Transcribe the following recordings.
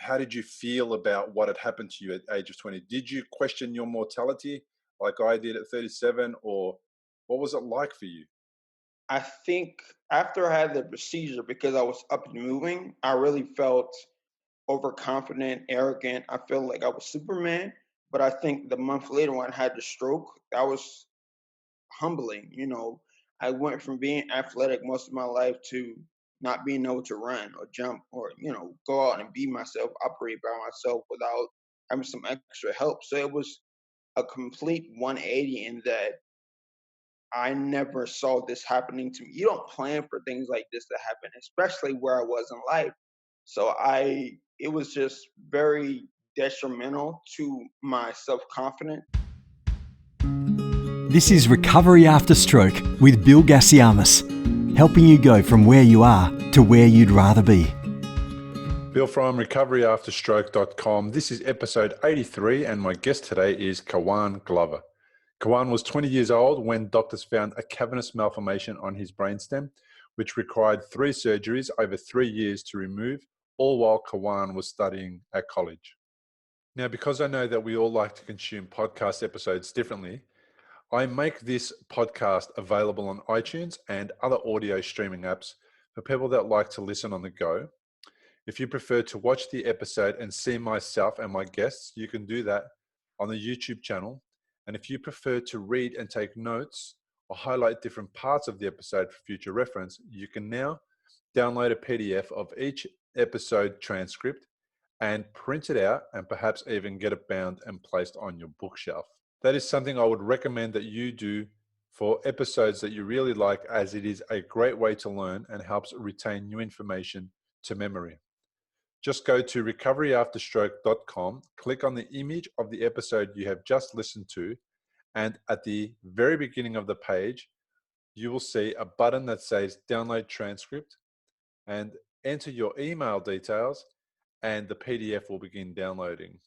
how did you feel about what had happened to you at age of 20? Did you question your mortality like I did at 37, or what was it like for you? I think after I had the procedure, because I was up and moving, I really felt overconfident, arrogant. I felt like I was Superman. But I think the month later when I had the stroke, that was humbling. I went from being athletic most of my life to not being able to run or jump or, go out and be myself, operate by myself without having some extra help. So it was a complete 180 in that I never saw this happening to me. You don't plan for things like this to happen, especially where I was in life. So it was just very detrimental to my self-confidence. This is Recovery After Stroke with Bill Gassiamis, helping you go from where you are to where you'd rather be. Bill from recoveryafterstroke.com. This is episode 83, and my guest today is Kawan Glover. Kawan was 20 years old when doctors found a cavernous malformation on his brainstem, which required 3 surgeries over 3 years to remove, all while Kawan was studying at college. Now, because I know that we all like to consume podcast episodes differently, I make this podcast available on iTunes and other audio streaming apps for people that like to listen on the go. If you prefer to watch the episode and see myself and my guests, you can do that on the YouTube channel. And if you prefer to read and take notes or highlight different parts of the episode for future reference, you can now download a PDF of each episode transcript and print it out, and perhaps even get it bound and placed on your bookshelf. That is something I would recommend that you do for episodes that you really like, as it is a great way to learn and helps retain new information to memory. Just go to recoveryafterstroke.com, click on the image of the episode you have just listened to, and at the very beginning of the page, you will see a button that says download transcript, and enter your email details and the PDF will begin downloading.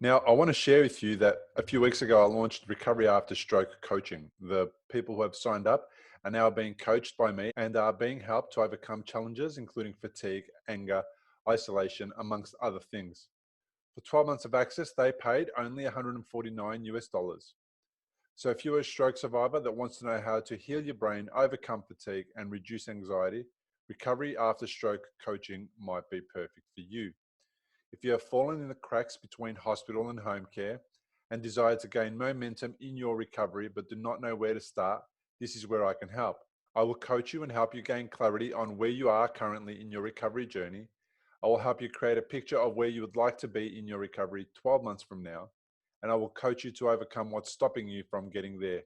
Now, I want to share with you that a few weeks ago, I launched Recovery After Stroke Coaching. The people who have signed up are now being coached by me and are being helped to overcome challenges, including fatigue, anger, isolation, amongst other things. For 12 months of access, they paid only $149. So if you're a stroke survivor that wants to know how to heal your brain, overcome fatigue, and reduce anxiety, Recovery After Stroke Coaching might be perfect for you. If you have fallen in the cracks between hospital and home care and desire to gain momentum in your recovery but do not know where to start, this is where I can help. I will coach you and help you gain clarity on where you are currently in your recovery journey. I will help you create a picture of where you would like to be in your recovery 12 months from now, and I will coach you to overcome what's stopping you from getting there.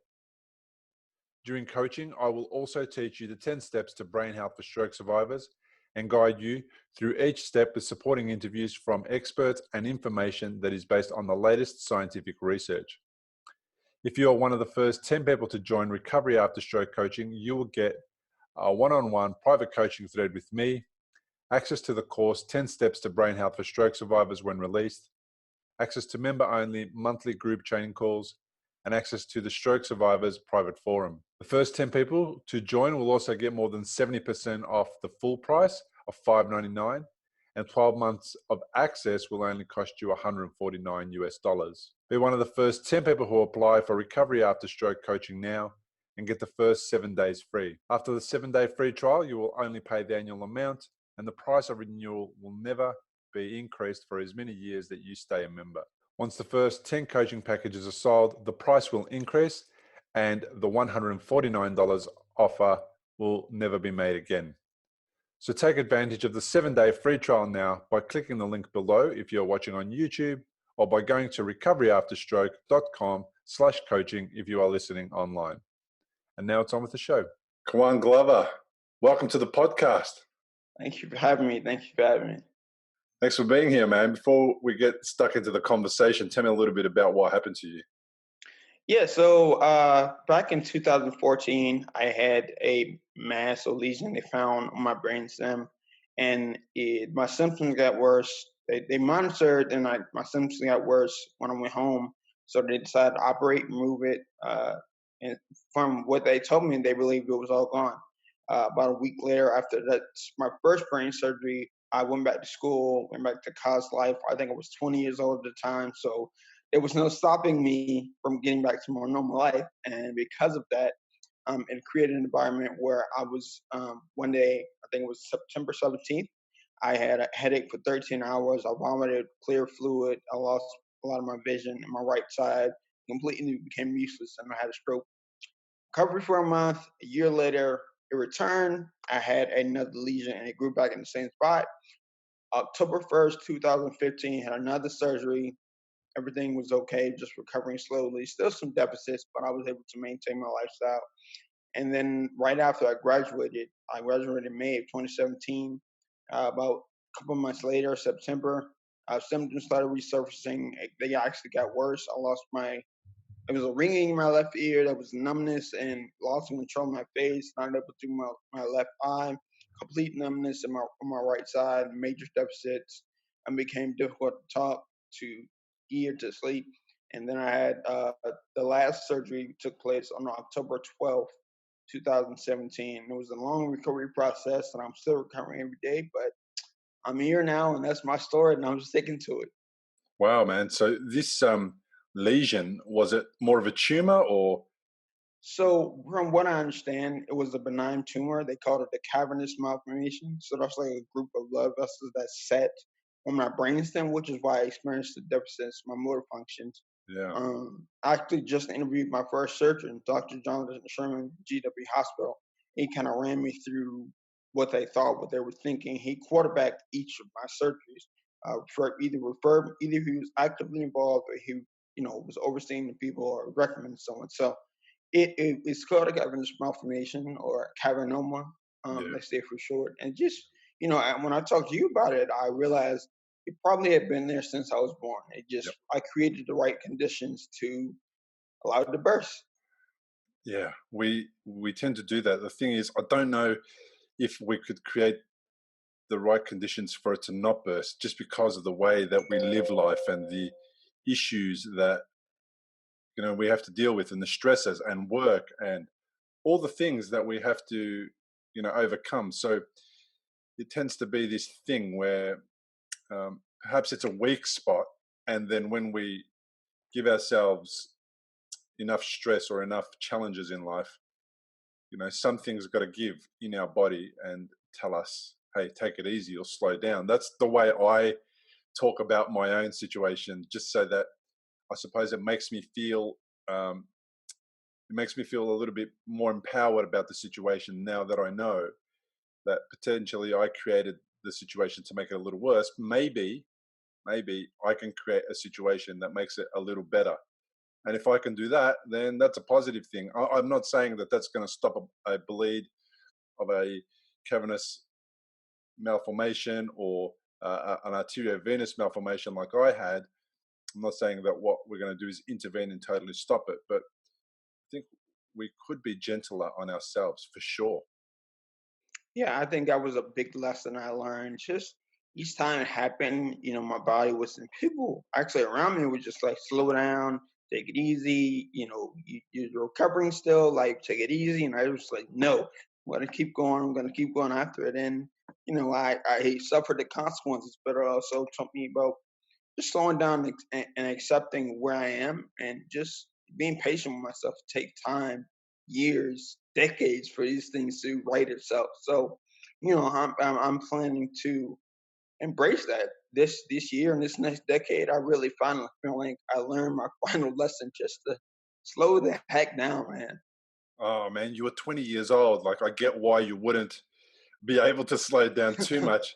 During coaching, I will also teach you the 10 steps to brain health for stroke survivors and guide you through each step with supporting interviews from experts and information that is based on the latest scientific research. If you are one of the first 10 people to join Recovery After Stroke Coaching, you will get a one-on-one private coaching thread with me, access to the course 10 Steps to Brain Health for Stroke Survivors when released, access to member-only monthly group training calls, and access to the Stroke Survivors private forum. The first 10 people to join will also get more than 70% off the full price of $5.99, and 12 months of access will only cost you $149. Be one of the first 10 people who apply for Recovery After Stroke Coaching now and get the first 7 days free. After the 7-day free trial, you will only pay the annual amount, and the price of renewal will never be increased for as many years that you stay a member. Once the first 10 coaching packages are sold, the price will increase and the $149 offer will never be made again. So take advantage of the 7-day free trial now by clicking the link below if you're watching on YouTube, or by going to recoveryafterstroke.com/coaching if you are listening online. And now it's on with the show. Kawan Glover, welcome to the podcast. Thank you for having me. Thanks for being here, man. Before we get stuck into the conversation, tell me a little bit about what happened to you. Yeah, so back in 2014, I had a mass or lesion they found on my brainstem, and my symptoms got worse. They monitored, and my symptoms got worse when I went home. So they decided to operate, remove it. And from what they told me, they believed it was all gone. About a week later, after that, my first brain surgery, I went back to school, went back to college life. I think I was 20 years old at the time. So there was no stopping me from getting back to my normal life. And because of that, it created an environment where I was one day, I think it was September 17th, I had a headache for 13 hours. I vomited clear fluid. I lost a lot of my vision in my right side, completely became useless, and I had a stroke. Recovered for a month. A year later, it returned. I had another lesion and it grew back in the same spot. October 1st, 2015, had another surgery. Everything was okay, just recovering slowly. Still some deficits, but I was able to maintain my lifestyle. And then right after I graduated in May of 2017. About a couple months later, September, symptoms started resurfacing. They actually got worse. I lost my There was a ringing in my left ear. There was numbness and loss of control in my face. Not able to do my left eye. Complete numbness in my right side. Major deficits. And became difficult to talk, to eat, to sleep. And then I had the last surgery took place on October 12th, 2017. It was a long recovery process, and I'm still recovering every day. But I'm here now, and that's my story, and I'm sticking to it. Wow, man. So this lesion, was it more of a tumor or? So, from what I understand, it was a benign tumor. They called it the cavernous malformation. So that's like a group of blood vessels that set on my brainstem, which is why I experienced the deficits, my motor functions. Yeah, I actually just interviewed my first surgeon, Dr. Jonathan Sherman, GW Hospital. He kind of ran me through what they thought, what they were thinking. He quarterbacked each of my surgeries. Either he was actively involved or he, was overseeing the people or recommending someone. So it's called a cavernous malformation or cavernoma. yeah, They say for short. And just when I talked to you about it, I realized it probably had been there since I was born. yep, I created the right conditions to allow it to burst. yeah. We tend to do that. The thing is, I don't know if we could create the right conditions for it to not burst, just because of the way that we live life and the issues that we have to deal with, and the stresses and work and all the things that we have to overcome. So it tends to be this thing where perhaps it's a weak spot, and then when we give ourselves enough stress or enough challenges in life, something's got to give in our body and tell us, hey, take it easy or slow down. That's the way I talk about my own situation, just so that I suppose um, it makes me feel a little bit more empowered about the situation now that I know that potentially I created the situation to make it a little worse. Maybe I can create a situation that makes it a little better. And if I can do that, then that's a positive thing. I'm not saying that that's going to stop a bleed of a cavernous malformation or an arteriovenous malformation like I had. I'm not saying that what we're going to do is intervene and totally stop it, but I think we could be gentler on ourselves for sure. Yeah, I think that was a big lesson I learned. Just each time it happened, my body was, and people actually around me were just like, slow down, take it easy. You're recovering still, like, take it easy. And I was like, no, I'm going to keep going. I'm going to keep going after it. And, I suffered the consequences, but it also taught me about just slowing down and accepting where I am and just being patient with myself. Take time, years, decades for these things to right itself. So, I'm planning to embrace that this year and this next decade. I really finally feel like I learned my final lesson, just to slow the heck down, man. Oh man, you were 20 years old. Like, I get why you wouldn't be able to slow down too much.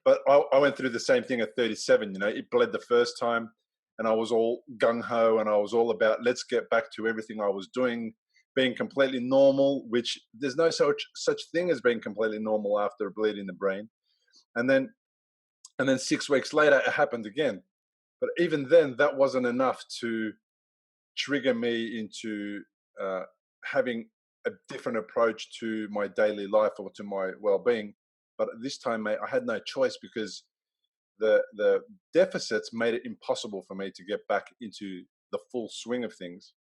But I went through the same thing at 37. It bled the first time, and I was all gung ho, and I was all about let's get back to everything I was doing, being completely normal. Which there's no such thing as being completely normal after a bleed in the brain. And then 6 weeks later, it happened again. But even then, that wasn't enough to trigger me into uh, having a different approach to my daily life or to my well-being. But this time, mate, I had no choice, because the deficits made it impossible for me to get back into the full swing of things.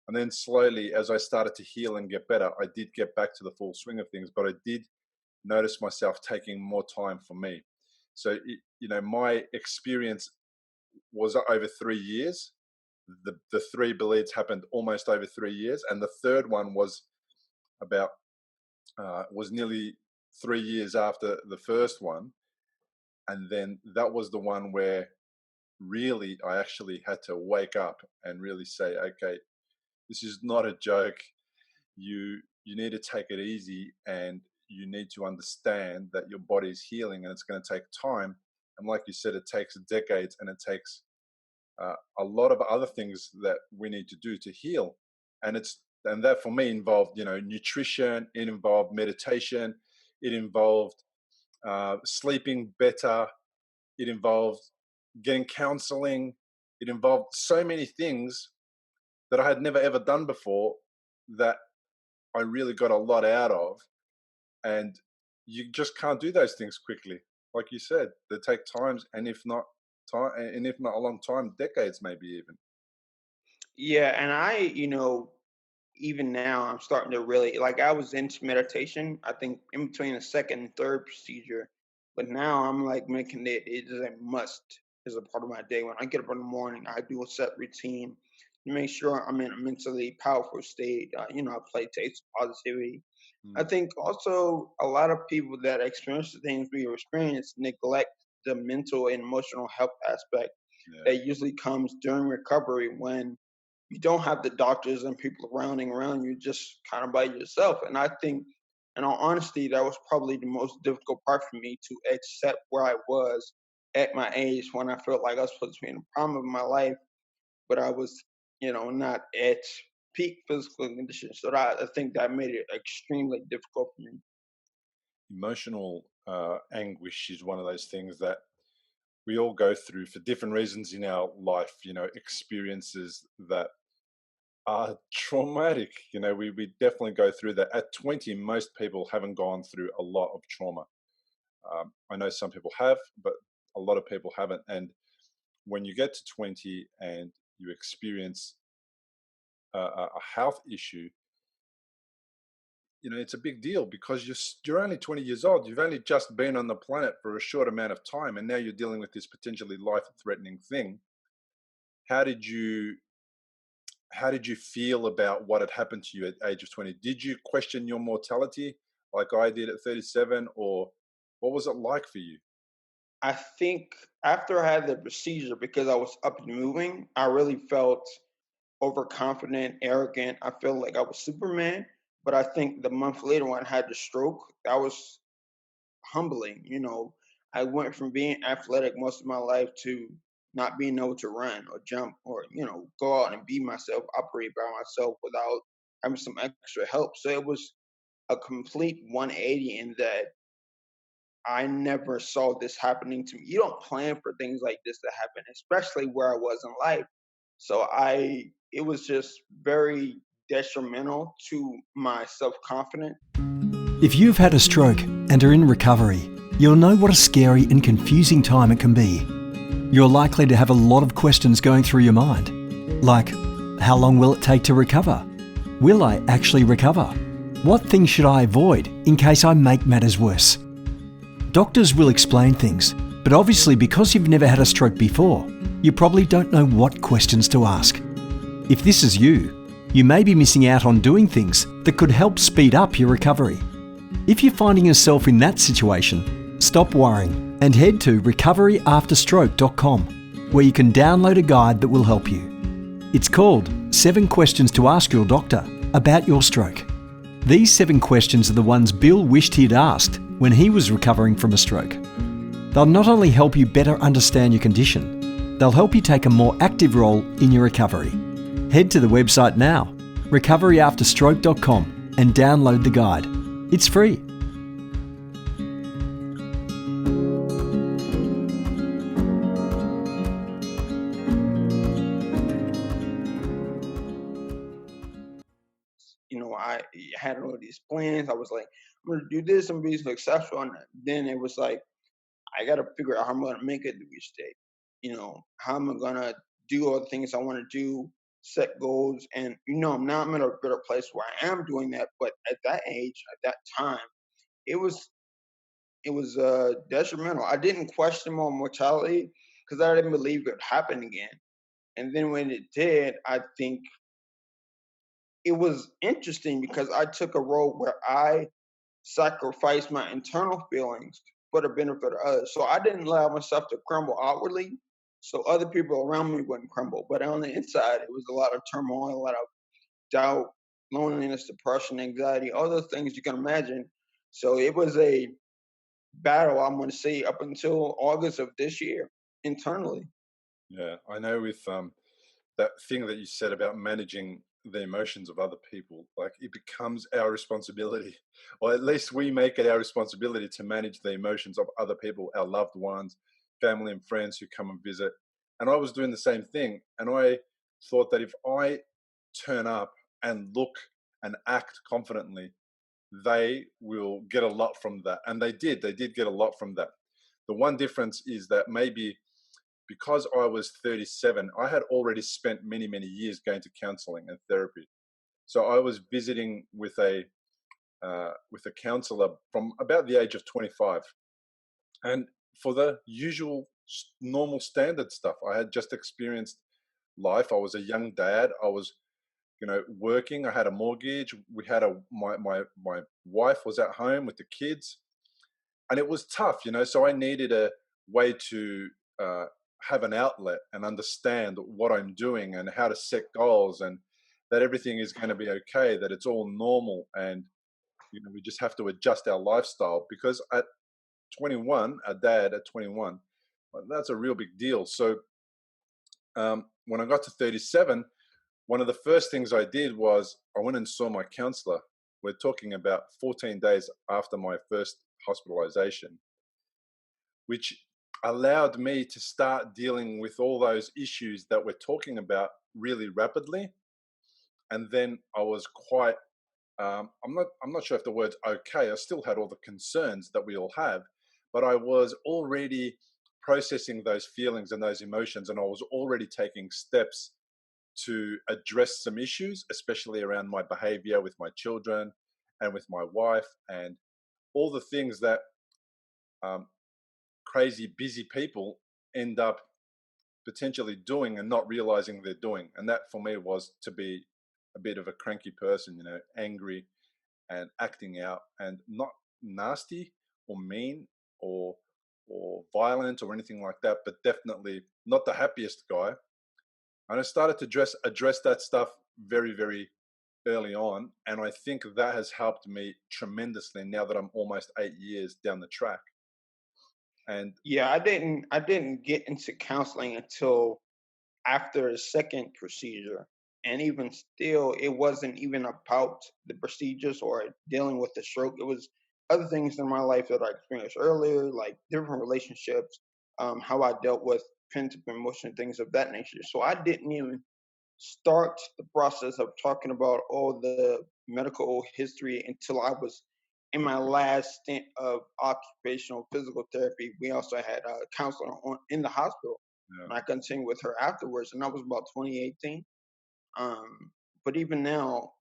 And then slowly, as I started to heal and get better, I did get back to the full swing of things. But I did notice myself taking more time for me. So, my experience was over 3 years. The three bleeds happened almost over 3 years, and the third one about was nearly 3 years after the first one, and then that was the one where really I actually had to wake up and really say, okay, this is not a joke. You need to take it easy, and you need to understand that your body is healing and it's going to take time. And like you said, it takes decades, and it takes a lot of other things that we need to do to heal. And that for me involved, nutrition. It involved meditation. It involved sleeping better. It involved getting counseling. It involved so many things that I had never ever done before, that I really got a lot out of. And you just can't do those things quickly. Like you said, they take times, and if not a long time, decades maybe even. Yeah, and even now I'm starting to really like I was into meditation, I think in between the second and third procedure, but now I'm like making it is a must as a part of my day. When I get up in the morning, I do a set routine to make sure I'm in a mentally powerful state. I play taste positivity. I Mm, think also a lot of people that experience the things we experience neglect the mental and emotional health aspect yeah. that usually comes during recovery when you don't have the doctors and people surrounding around you, just kind of by yourself. And I think, in all honesty, that was probably the most difficult part for me to accept where I was at my age when I felt like I was supposed to be in the prime of my life, but I was, not at peak physical condition. So I think that made it extremely difficult for me. Emotional anguish is one of those things that we all go through for different reasons in our life. Experiences that are traumatic. We definitely go through that. At 20, most people haven't gone through a lot of trauma. I know some people have, but a lot of people haven't. And when you get to 20 and you experience a health issue, it's a big deal, because you're only 20 years old. You've only just been on the planet for a short amount of time, and now you're dealing with this potentially life-threatening thing. How did you how did you feel about what had happened to you at the age of 20? Did you question your mortality like I did at 37, or what was it like for you? I think after I had the procedure, because I was up and moving, I really felt overconfident, arrogant. I feel like I was Superman. But I think the month later when I had the stroke, that was humbling. I went from being athletic most of my life to not being able to run or jump or, go out and be myself, operate by myself without having some extra help. So it was a complete 180 in that I never saw this happening to me. You don't plan for things like this to happen, especially where I was in life. So it was just very detrimental to my self-confidence. If you've had a stroke and are in recovery, you'll know what a scary and confusing time it can be. You're likely to have a lot of questions going through your mind, like, how long will it take to recover? Will I actually recover? What things should I avoid in case I make matters worse? Doctors will explain things, but obviously because you've never had a stroke before, you probably don't know what questions to ask. If this is you, you may be missing out on doing things that could help speed up your recovery. If you're finding yourself in that situation, stop worrying and head to recoveryafterstroke.com, where you can download a guide that will help you. It's called 7 Questions to Ask Your Doctor About Your Stroke. These 7 questions are the ones Bill wished he'd asked when he was recovering from a stroke. They'll not only help you better understand your condition, they'll help you take a more active role in your recovery. Head to the website now, recoveryafterstroke.com, and download the guide. It's free. I had all these plans. I was like, I'm gonna do this, I'm gonna be successful. And then it was like, I gotta figure out how I'm gonna make it to each day. How am I gonna do all the things I wanna do, set goals, and now I'm in a better place where I am doing that. But at that age, at that time, it was it was detrimental. I didn't question my mortality because I didn't believe it would happen again. And then when it did, I think it was interesting because I took a road where I sacrificed my internal feelings for the benefit of others. So I didn't allow myself to crumble outwardly, so other people around me wouldn't crumble. But on the inside, it was a lot of turmoil, a lot of doubt, loneliness, depression, anxiety, all those things you can imagine. So it was a battle, I'm going to say, up until August of this year internally. Yeah, I know with that thing that you said about managing the emotions of other people, like it becomes our responsibility, or at least we make it our responsibility to manage the emotions of other people, our loved ones, family and friends who come and visit. And I was doing the same thing. And I thought that if I turn up and look and act confidently, they will get a lot from that. And they did get a lot from that. The one difference is that maybe because I was 37, I had already spent many, many years going to counseling and therapy. So I was visiting with a counselor from about the age of 25, and for the usual normal standard stuff, I had just experienced life. I was a young dad. I was, working. I had a mortgage. We had my wife was at home with the kids, and it was tough, So I needed a way to uh, have an outlet and understand what I'm doing and how to set goals, and that everything is going to be okay, that it's all normal, and we just have to adjust our lifestyle because at 21, a dad at 21, well, that's a real big deal. So when I got to 37, one of the first things I did was I went and saw my counselor. We're talking about 14 days after my first hospitalization, which allowed me to start dealing with all those issues that we're talking about really rapidly. And then I was quite, I'm not sure if the word's okay. I still had all the concerns that we all have, but I was already processing those feelings and those emotions, and I was already taking steps to address some issues, especially around my behavior with my children and with my wife, and all the things that um, crazy busy people end up potentially doing and not realizing they're doing. And that for me was to be a bit of a cranky person, angry and acting out, and not nasty or mean or violent or anything like that, but definitely not the happiest guy. And I started to address that stuff very, very early on. And I think that has helped me tremendously now that I'm almost 8 years down the track. And Yeah, I didn't get into counseling until after the second procedure. And even still, it wasn't even about the procedures or dealing with the stroke. It was other things in my life that I experienced earlier, like different relationships, how I dealt with pent up emotion, things of that nature. So I didn't even start the process of talking about all the medical history until I was in my last stint of occupational physical therapy. We also had a counselor in the hospital, yeah, and I continued with her afterwards, and that was about 2018. Um, but even now,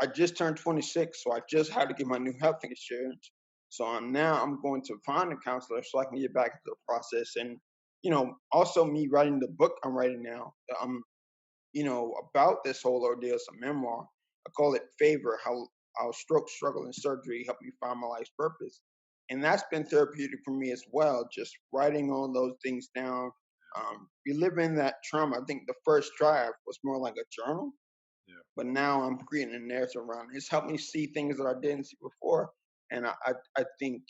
I just turned 26, so I just had to get my new health insurance. So I'm going to find a counselor so I can get back into the process, and also me writing the book I'm writing now. About this whole ordeal. It's a memoir. I call it Favor, how stroke, struggle, and surgery helped me find my life's purpose. And that's been therapeutic for me as well, just writing all those things down, reliving that trauma. I think the first draft was more like a journal, yeah. but now I'm creating a narrative around it. It's helped me see things that I didn't see before. And I think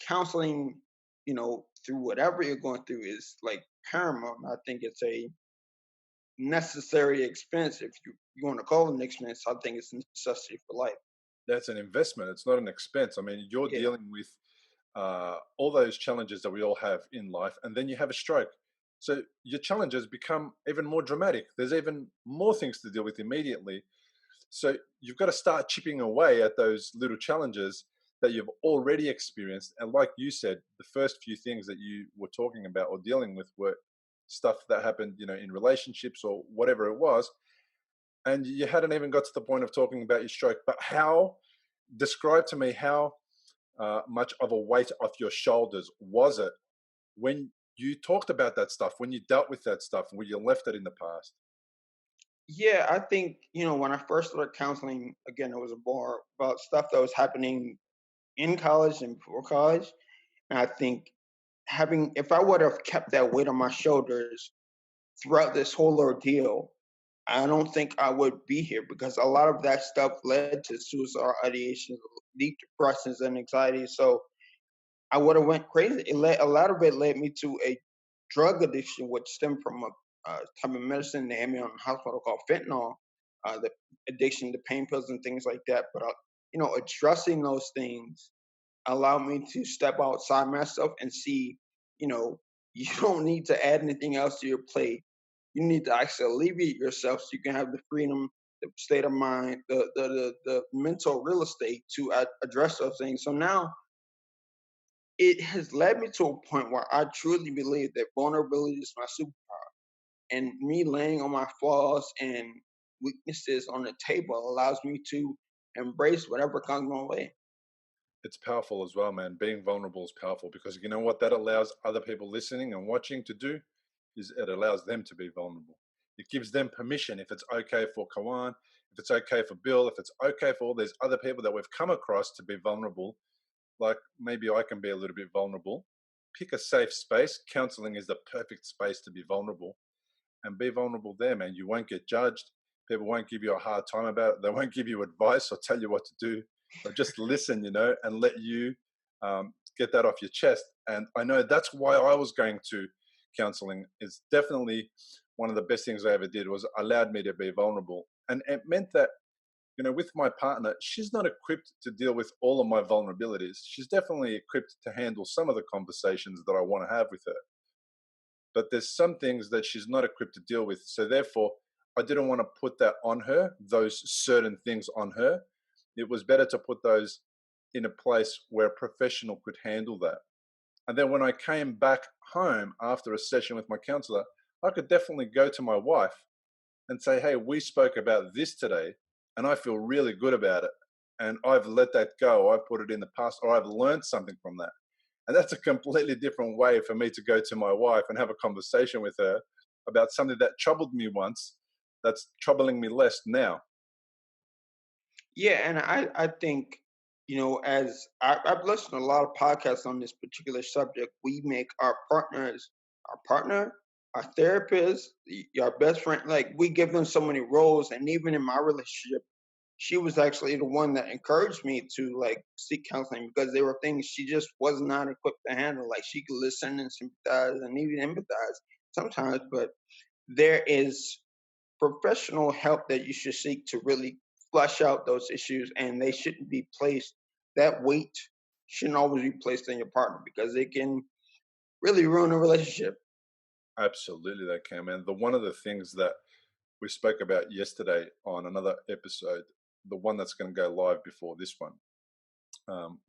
counseling, through whatever you're going through is like paramount. I think it's a necessary expense. If you want to call it an expense, I think it's a necessity for life. That's an investment. It's not an expense. I mean, you're Yeah. dealing with all those challenges that we all have in life, and then you have a stroke. So your challenges become even more dramatic. There's even more things to deal with immediately. So you've got to start chipping away at those little challenges that you've already experienced. And like you said, the first few things that you were talking about or dealing with were stuff that happened, in relationships or whatever it was. And you hadn't even got to the point of talking about your stroke. But describe to me how much of a weight off your shoulders was it when you talked about that stuff, when you dealt with that stuff, when you left it in the past? Yeah, I think, when I first started counseling, again, it was more about stuff that was happening in college and before college. And I think if I would have kept that weight on my shoulders throughout this whole ordeal, I don't think I would be here because a lot of that stuff led to suicidal ideations, deep depressions, and anxiety. So I would have went crazy. A lot of it led me to a drug addiction, which stemmed from a type of medicine they had me on the hospital called fentanyl. The addiction to pain pills and things like that. But addressing those things allowed me to step outside myself and see, you don't need to add anything else to your plate. You need to actually alleviate yourself so you can have the freedom, the state of mind, the mental real estate to address those things. So now it has led me to a point where I truly believe that vulnerability is my superpower. And me laying on my flaws and weaknesses on the table allows me to embrace whatever comes my way. It's powerful as well, man. Being vulnerable is powerful because you know what that allows other people listening and watching to do is it allows them to be vulnerable. It gives them permission. If it's okay for Kawan, if it's okay for Bill, if it's okay for all these other people that we've come across to be vulnerable, like maybe I can be a little bit vulnerable. Pick a safe space. Counseling is the perfect space to be vulnerable and be vulnerable there, man. You won't get judged. People won't give you a hard time about it. They won't give you advice or tell you what to do. They'll just listen, and let you get that off your chest. And I know that's why I was going to counseling. Is definitely one of the best things I ever did was allowed me to be vulnerable. And it meant that, with my partner, she's not equipped to deal with all of my vulnerabilities. She's definitely equipped to handle some of the conversations that I want to have with her, but there's some things that she's not equipped to deal with. So therefore, I didn't want to put that on her, those certain things on her. It was better to put those in a place where a professional could handle that. And then when I came back home after a session with my counselor, I could definitely go to my wife and say, hey, we spoke about this today, and I feel really good about it. And I've let that go. I've put it in the past, or I've learned something from that. And that's a completely different way for me to go to my wife and have a conversation with her about something that troubled me once that's troubling me less now. Yeah, and I think, as I've listened to a lot of podcasts on this particular subject, we make our partners our partner, our therapist, our best friend. Like we give them so many roles, and even in my relationship, she was actually the one that encouraged me to like seek counseling because there were things she just was not equipped to handle. Like she could listen and sympathize and even empathize sometimes, but there is professional help that you should seek to really flush out those issues, and they shouldn't be placed. That weight shouldn't always be placed on your partner because it can really ruin a relationship. Absolutely, they can. And one of the things that we spoke about yesterday on another episode, the one that's going to go live before this one,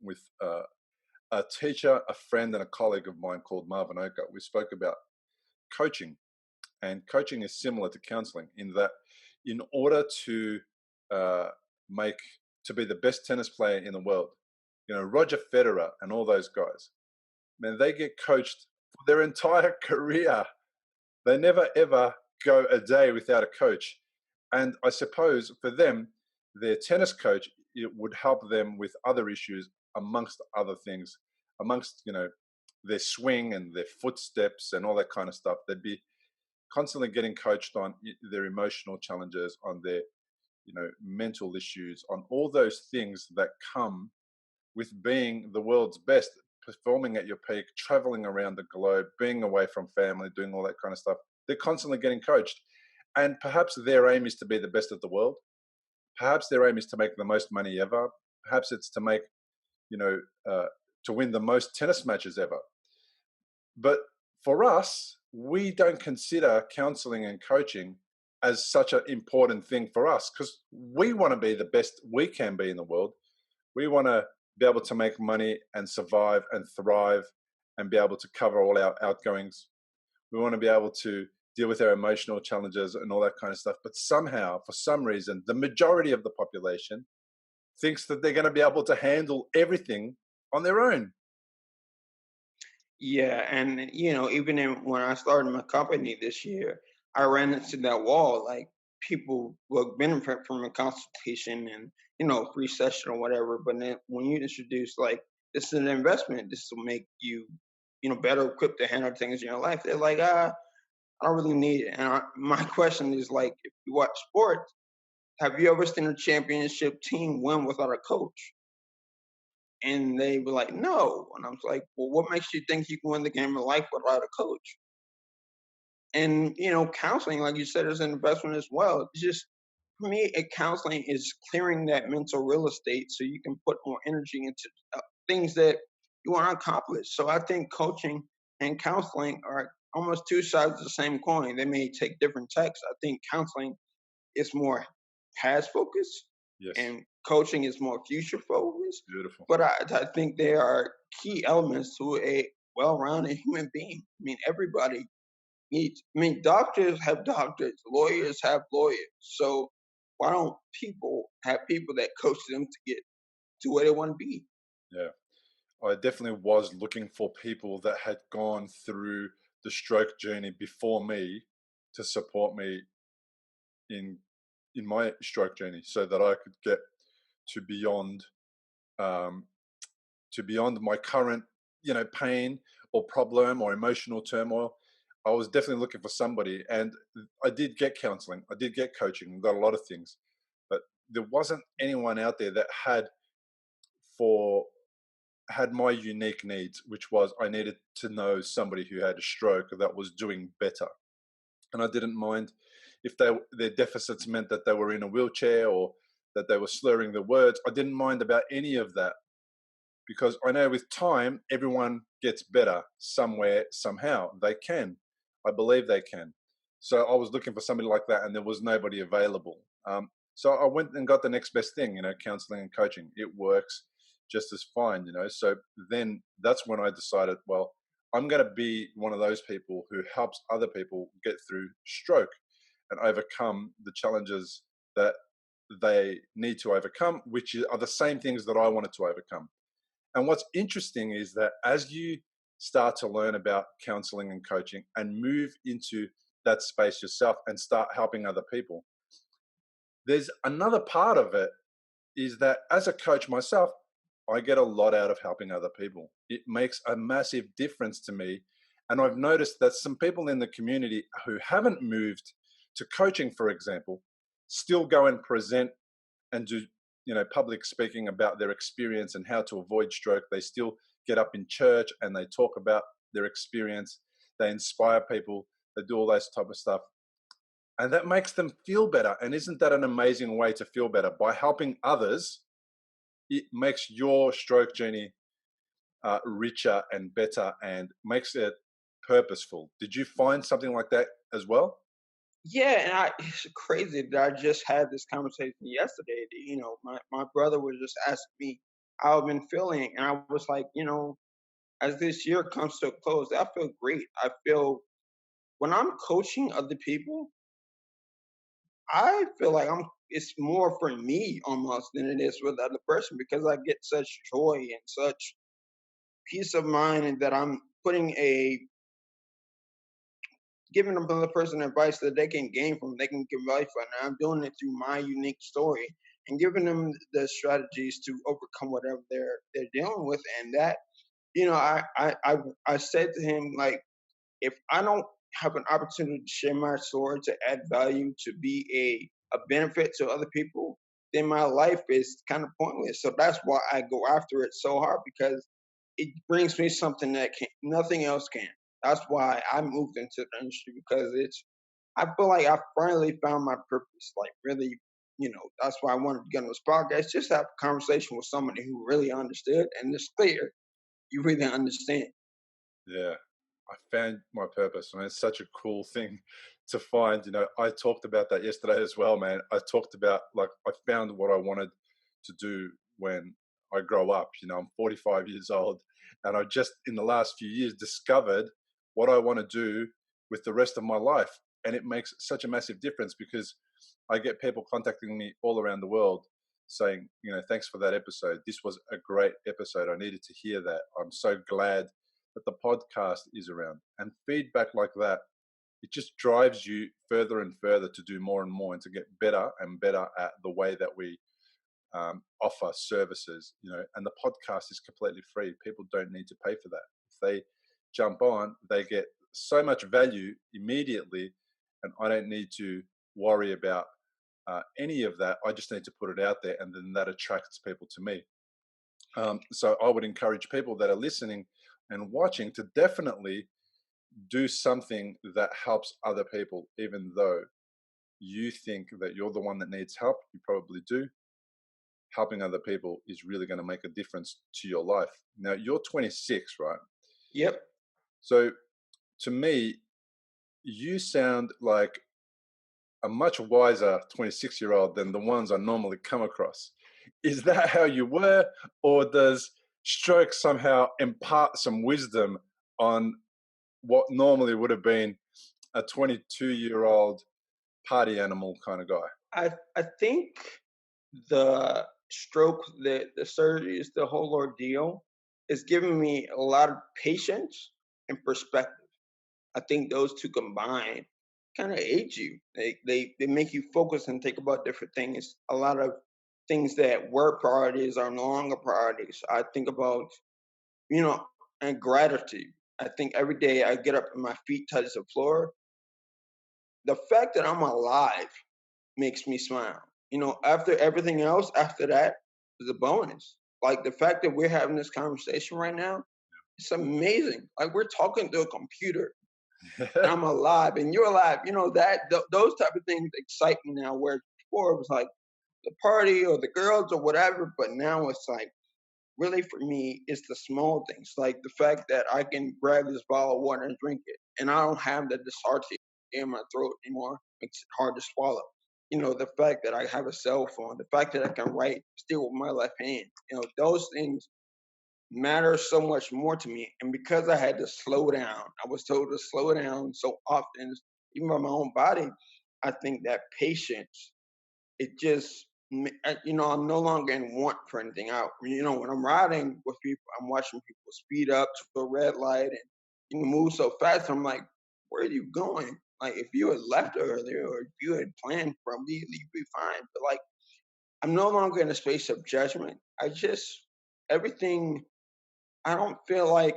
with a teacher, a friend, and a colleague of mine called Marvin Oka, we spoke about coaching. And coaching is similar to counseling in that, in order to uh, make to be the best tennis player in the world, Roger Federer and all those guys, man, they get coached for their entire career. They never ever go a day without a coach. And I suppose for them, their tennis coach, it would help them with other issues, amongst other things, amongst, their swing and their footsteps and all that kind of stuff. They'd be constantly getting coached on their emotional challenges, on their, mental issues, on all those things that come with being the world's best, performing at your peak, traveling around the globe, being away from family, doing all that kind of stuff. They're constantly getting coached. And perhaps their aim is to be the best of the world. Perhaps their aim is to make the most money ever. Perhaps it's to make, you know, uh, to win the most tennis matches ever. But for us, we don't consider counseling and coaching as such an important thing for us because we want to be the best we can be in the world. We want to be able to make money and survive and thrive and be able to cover all our outgoings. We want to be able to deal with our emotional challenges and all that kind of stuff. But somehow, for some reason, the majority of the population thinks that they're going to be able to handle everything on their own. Yeah, and even when I started my company this year, I ran into that wall. Like people will benefit from a consultation and free session or whatever. But then when you introduce like this is an investment, this will make you better equipped to handle things in your life. They're like, I don't really need it. And my question is like, if you watch sports, have you ever seen a championship team win without a coach? And they were like, no. And I was like, well, what makes you think you can win the game of life without a coach? And, counseling, like you said, is an investment as well. It's just, for me, counseling is clearing that mental real estate so you can put more energy into things that you want to accomplish. So I think coaching and counseling are almost two sides of the same coin. They may take different tacks. I think counseling is more past focused Yes, and coaching is more future focused. beautiful. But I think there are key elements to a well rounded human being. I mean, everybody needs, I mean, doctors have doctors, lawyers have lawyers. So why don't people have people that coach them to get to where they want to be? Yeah, I definitely was looking for people that had gone through the stroke journey before me to support me in my stroke journey, so that I could get to beyond um, my current pain or problem or emotional turmoil. I was definitely looking for somebody, and I did get counseling, I did get coaching, got a lot of things, but there wasn't anyone out there that for had my unique needs, which was I needed to know somebody who had a stroke that was doing better. And I didn't mind if their deficits meant that they were in a wheelchair or that they were slurring the words. I didn't mind about any of that, because I know with time everyone gets better somewhere, somehow. They can. I believe they can. So I was looking for somebody like that, and there was nobody available. So I went and got the next best thing, counseling and coaching. It works just as fine. So then that's when I decided, well, I'm going to be one of those people who helps other people get through stroke and overcome the challenges that they need to overcome, which are the same things that I wanted to overcome. And what's interesting is that as you start to learn about counseling and coaching and move into that space yourself and start helping other people, there's another part of it is that as a coach myself, I get a lot out of helping other people. It makes a massive difference to me. And I've noticed that some people in the community who haven't moved to coaching, for example, still go and present and do public speaking about their experience and how to avoid stroke. They still get up in church and they talk about their experience. They inspire people. They do all those type of stuff, and that makes them feel better. And isn't that an amazing way to feel better? By helping others, it makes your stroke journey richer and better and makes it purposeful. Did you find something like that as well? Yeah, and it's crazy that I just had this conversation yesterday. My brother was just asking me how I've been feeling, and I was like, as this year comes to a close, I feel great. I feel when I'm coaching other people, I feel like it's more for me almost than it is for the other person because I get such joy and such peace of mind and that I'm putting a giving another person advice that they can gain from, they can give advice from. And I'm doing it through my unique story and giving them the strategies to overcome whatever they're dealing with. And that, I said to him like, if I don't have an opportunity to share my story, to add value, to be a benefit to other people, then my life is kind of pointless. So that's why I go after it so hard because it brings me something that nothing else can. That's why I moved into the industry because I feel like I finally found my purpose. Like really, that's why I wanted to get on this podcast, just have a conversation with somebody who really understood and it's clear you really understand. Yeah, I found my purpose. I mean, it's such a cool thing to find. I talked about that yesterday as well, man. I talked about like I found what I wanted to do when I grow up. I'm 45 years old, and I just in the last few years discovered what I want to do with the rest of my life, and it makes such a massive difference because I get people contacting me all around the world saying, thanks for that episode. This was a great episode. I needed to hear that. I'm so glad that the podcast is around. And feedback like that, it just drives you further and further to do more and more and to get better and better at the way that we offer services, and the podcast is completely free. People don't need to pay for that. If they jump on, they get so much value immediately, and I don't need to worry about any of that. I just need to put it out there, and then that attracts people to me. So I would encourage people that are listening and watching to definitely do something that helps other people, even though you think that you're the one that needs help. You probably do. Helping other people is really going to make a difference to your life. Now, you're 26, right? Yep. So to me, you sound like a much wiser 26-year-old than the ones I normally come across. Is that how you were, or does stroke somehow impart some wisdom on what normally would have been a 22-year-old party animal kind of guy? I think the stroke, the surgeries, the whole ordeal is giving me a lot of patience and perspective. I think those two combined kind of age you. They make you focus and think about different things. A lot of things that were priorities are no longer priorities. I think about, you know, and gratitude. I think every day I get up and my feet touch the floor. The fact that I'm alive makes me smile. After everything else, after that is a bonus. Like the fact that we're having this conversation right now, it's amazing. Like we're talking to a computer and I'm alive and you're alive. Those type of things excite me now. Where before it was like the party or the girls or whatever, but now it's like really for me, it's the small things, like the fact that I can grab this bottle of water and drink it, and I don't have the disheartening in my throat anymore. Makes it hard to swallow. The fact that I have a cell phone, the fact that I can write still with my left hand. Those things matter so much more to me. And because I had to slow down, I was told to slow down so often, even by my own body. I think that patience, it just I'm no longer in want for anything out. When I'm riding with people, I'm watching people speed up to a red light and move so fast. I'm like, where are you going? Like, if you had left earlier or if you had planned for immediately, you'd be fine. But like, I'm no longer in a space of judgment. I just everything. I don't feel like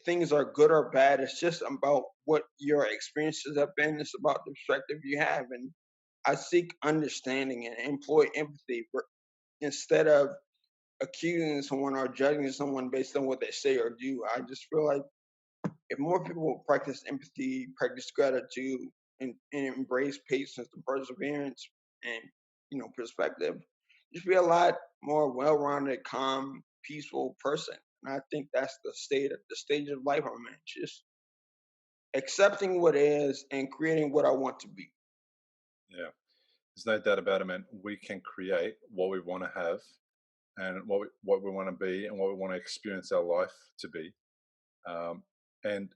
things are good or bad. It's just about what your experiences have been. It's about the perspective you have, and I seek understanding and employ empathy instead of accusing someone or judging someone based on what they say or do. I just feel like if more people practice empathy, practice gratitude, and embrace patience and perseverance and perspective, just be a lot more well-rounded, calm, peaceful person. And I think that's the stage of life I'm in. Just accepting what is and creating what I want to be. Yeah, there's no doubt about it, man. We can create what we want to have and what we want to be and what we want to experience our life to be. And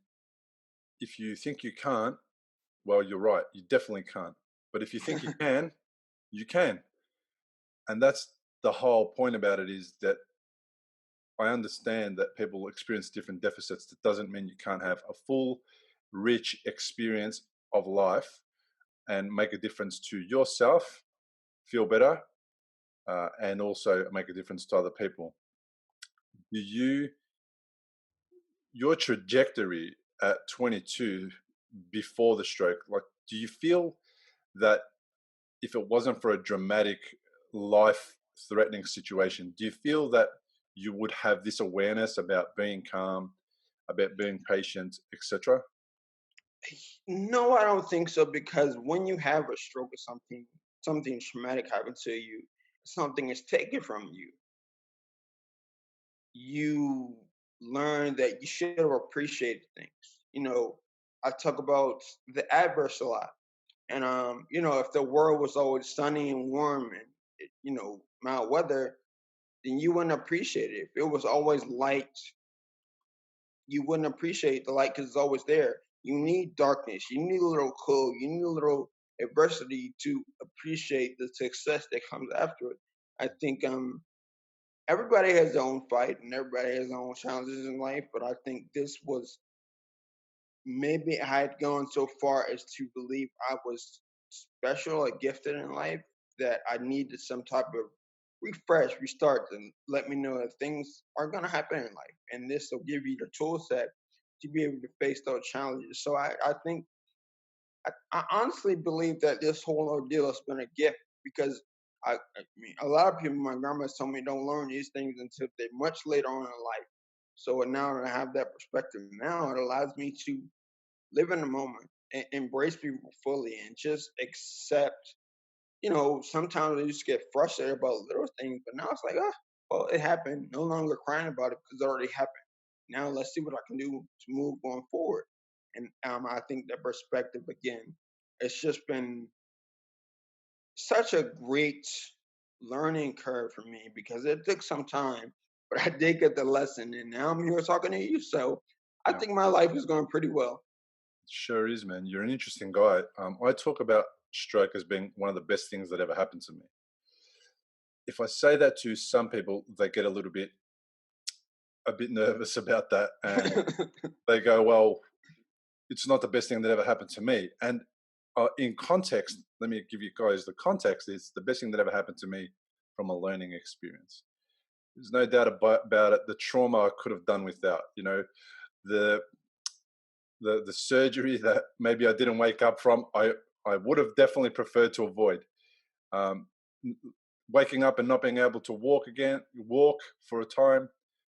if you think you can't, well, you're right. You definitely can't. But if you think you can, you can. And that's the whole point about it, is that I understand that people experience different deficits. That doesn't mean you can't have a full, rich experience of life and make a difference to yourself, feel better, and also make a difference to other people. Do you, your trajectory at 22 before the stroke, like, do you feel that if it wasn't for a dramatic, life threatening situation, do you feel that you would have this awareness about being calm, about being patient, etc.? No, I don't think so, because when you have a stroke or something traumatic happens to you, something is taken from you. You learn that you should have appreciated things. I talk about the adverse a lot. And if the world was always sunny and warm and mild weather, then you wouldn't appreciate it. If it was always light, you wouldn't appreciate the light because it's always there. You need darkness. You need a little cold. You need a little adversity to appreciate the success that comes after it. I think everybody has their own fight and everybody has their own challenges in life, but I think this was, maybe I had gone so far as to believe I was special or gifted in life that I needed some type of refresh, restart to let me know that things are going to happen in life. And this will give you the tool set to be able to face those challenges. So I think, I honestly believe that this whole ordeal has been a gift because I mean, a lot of people, my grandma told me, don't learn these things until they're much later on in life. So now that I have that perspective now, it allows me to live in the moment and embrace people fully and just accept. Sometimes I used to get frustrated about little things, but now it's like, well, it happened. No longer crying about it because it already happened. Now let's see what I can do to move going forward. And I think that perspective again, it's just been such a great learning curve for me because it took some time, but I did get the lesson, and now I'm here talking to you. So I Yeah, think my life is going pretty well. sure is, man. You're an interesting guy. I talk about stroke as being one of the best things that ever happened to me. If I say that to some people, they get a bit nervous about that, and they go, "Well, it's not the best thing that ever happened to me." And in context, let me give you guys the context. It's the best thing that ever happened to me from a learning experience. There's no doubt about it. The trauma I could have done without. The the surgery that maybe I didn't wake up from. I would have definitely preferred to avoid. Um, Waking up and not being able to walk for a time,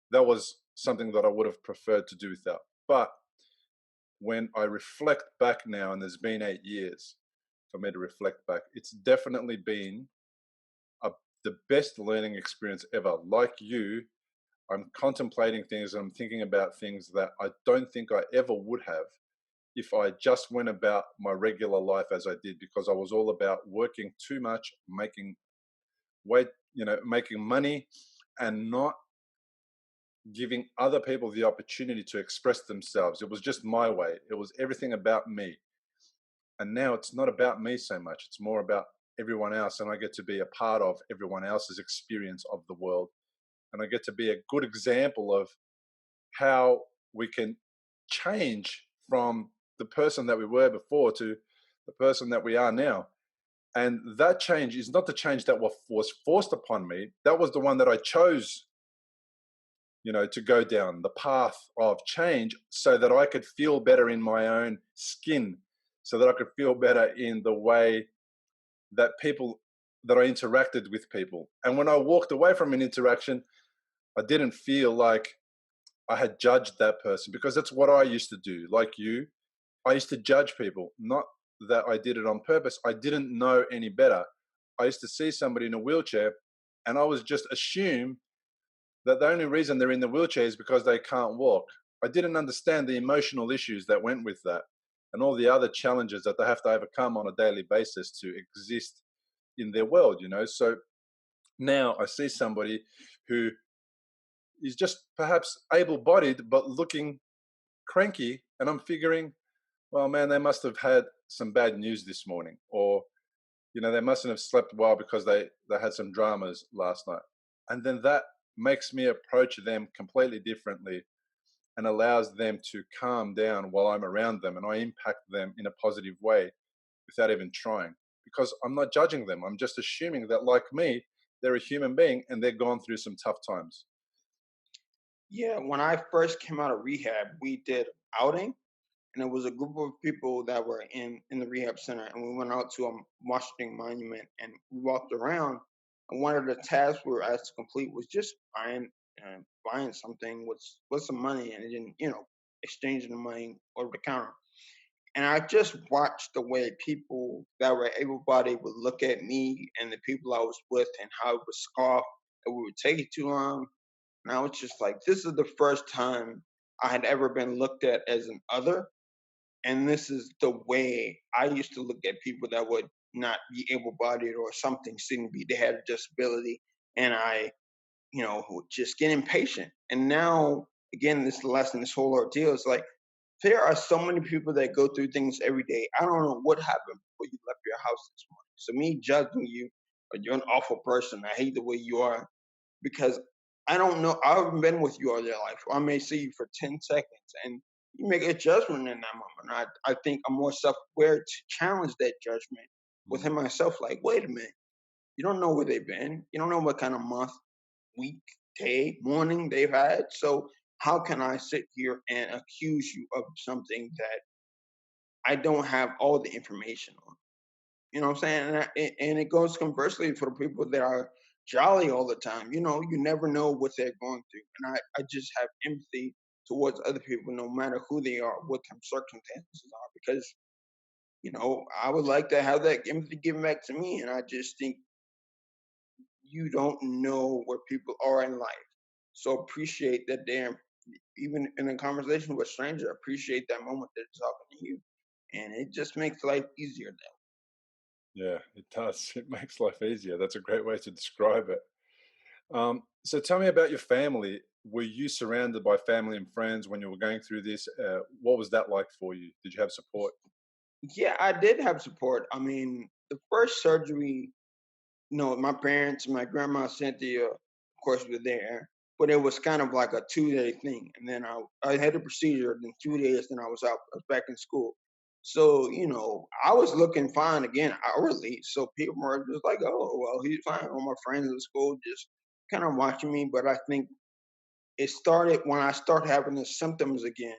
that was something that I would have preferred to do without. But when I reflect back now, and there's been 8 years for me to reflect back, it's definitely been a, the best learning experience ever. Like you, I'm contemplating things, I'm thinking about things that I don't think I ever would have if I just went about my regular life as I did, because I was all about working too much, making money, and not giving other people the opportunity to express themselves. It was just my way. It was everything about me. And now it's not about me so much. It's more about everyone else. And I get to be a part of everyone else's experience of the world. And I get to be a good example of how we can change from the person that we were before to the person that we are now. And that change is not the change that was forced upon me. That was the one that I chose, to go down the path of change so that I could feel better in my own skin, so that I could feel better in the way that I interacted with people. And when I walked away from an interaction, I didn't feel like I had judged that person, because that's what I used to do. Like you, I used to judge people, not that I did it on purpose. I didn't know any better. I used to see somebody in a wheelchair and I was just assume that the only reason they're in the wheelchair is because they can't walk. I didn't understand the emotional issues that went with that and all the other challenges that they have to overcome on a daily basis to exist in their world. So now I see somebody who is just perhaps able bodied but looking cranky, and I'm figuring, well, man, they must have had some bad news this morning, or they mustn't have slept well because they had some dramas last night. And then that makes me approach them completely differently and allows them to calm down while I'm around them, and I impact them in a positive way without even trying, because I'm not judging them. I'm just assuming that, like me, they're a human being and they're gone through some tough times. Yeah, when I first came out of rehab, we did outing, and it was a group of people that were in the rehab center, and we went out to a Washington Monument, and we walked around. And one of the tasks we were asked to complete was just buying something with some money, and then exchanging the money over the counter. And I just watched the way people that were able-bodied would look at me and the people I was with, and how it would scoff that we would take it too long. And I was just like, this is the first time I had ever been looked at as an other. And this is the way I used to look at people that would not be able bodied or something seemed to be, they had a disability. And I, would just get impatient. And now, again, this lesson, this whole ordeal is like, there are so many people that go through things every day. I don't know what happened before you left your house this morning. So me judging you or you're an awful person. I hate the way you are because I don't know. I haven't been with you all your life. I may see you for 10 seconds and you make a judgment in that moment. I think I'm more self aware to challenge that judgment Mm. within myself. Like, wait a minute, you don't know where they've been. You don't know what kind of month, week, day, morning they've had. So, how can I sit here and accuse you of something that I don't have all the information on? You know what I'm saying? And it goes conversely for the people that are jolly all the time. You never know what they're going through. And I just have empathy towards other people, no matter who they are, what their circumstances are, because, I would like to have that empathy given back to me. And I just think you don't know where people are in life. So appreciate that they're, even in a conversation with a stranger, appreciate that moment that they're talking to you. And it just makes life easier. Yeah, it does. It makes life easier. That's a great way to describe it. So tell me about your family. Were you surrounded by family and friends when you were going through this? What was that like for you? Did you have support? Yeah, I did have support. I mean, the first surgery, my parents, my grandma Cynthia, of course, were there, but it was kind of like a 2-day thing. And then I had the procedure, then 2 days, then I was back in school. So, I was looking fine again hourly. So people were just like, oh, well, he's fine. All my friends at school just kind of watching me. But I think it started when I started having the symptoms again.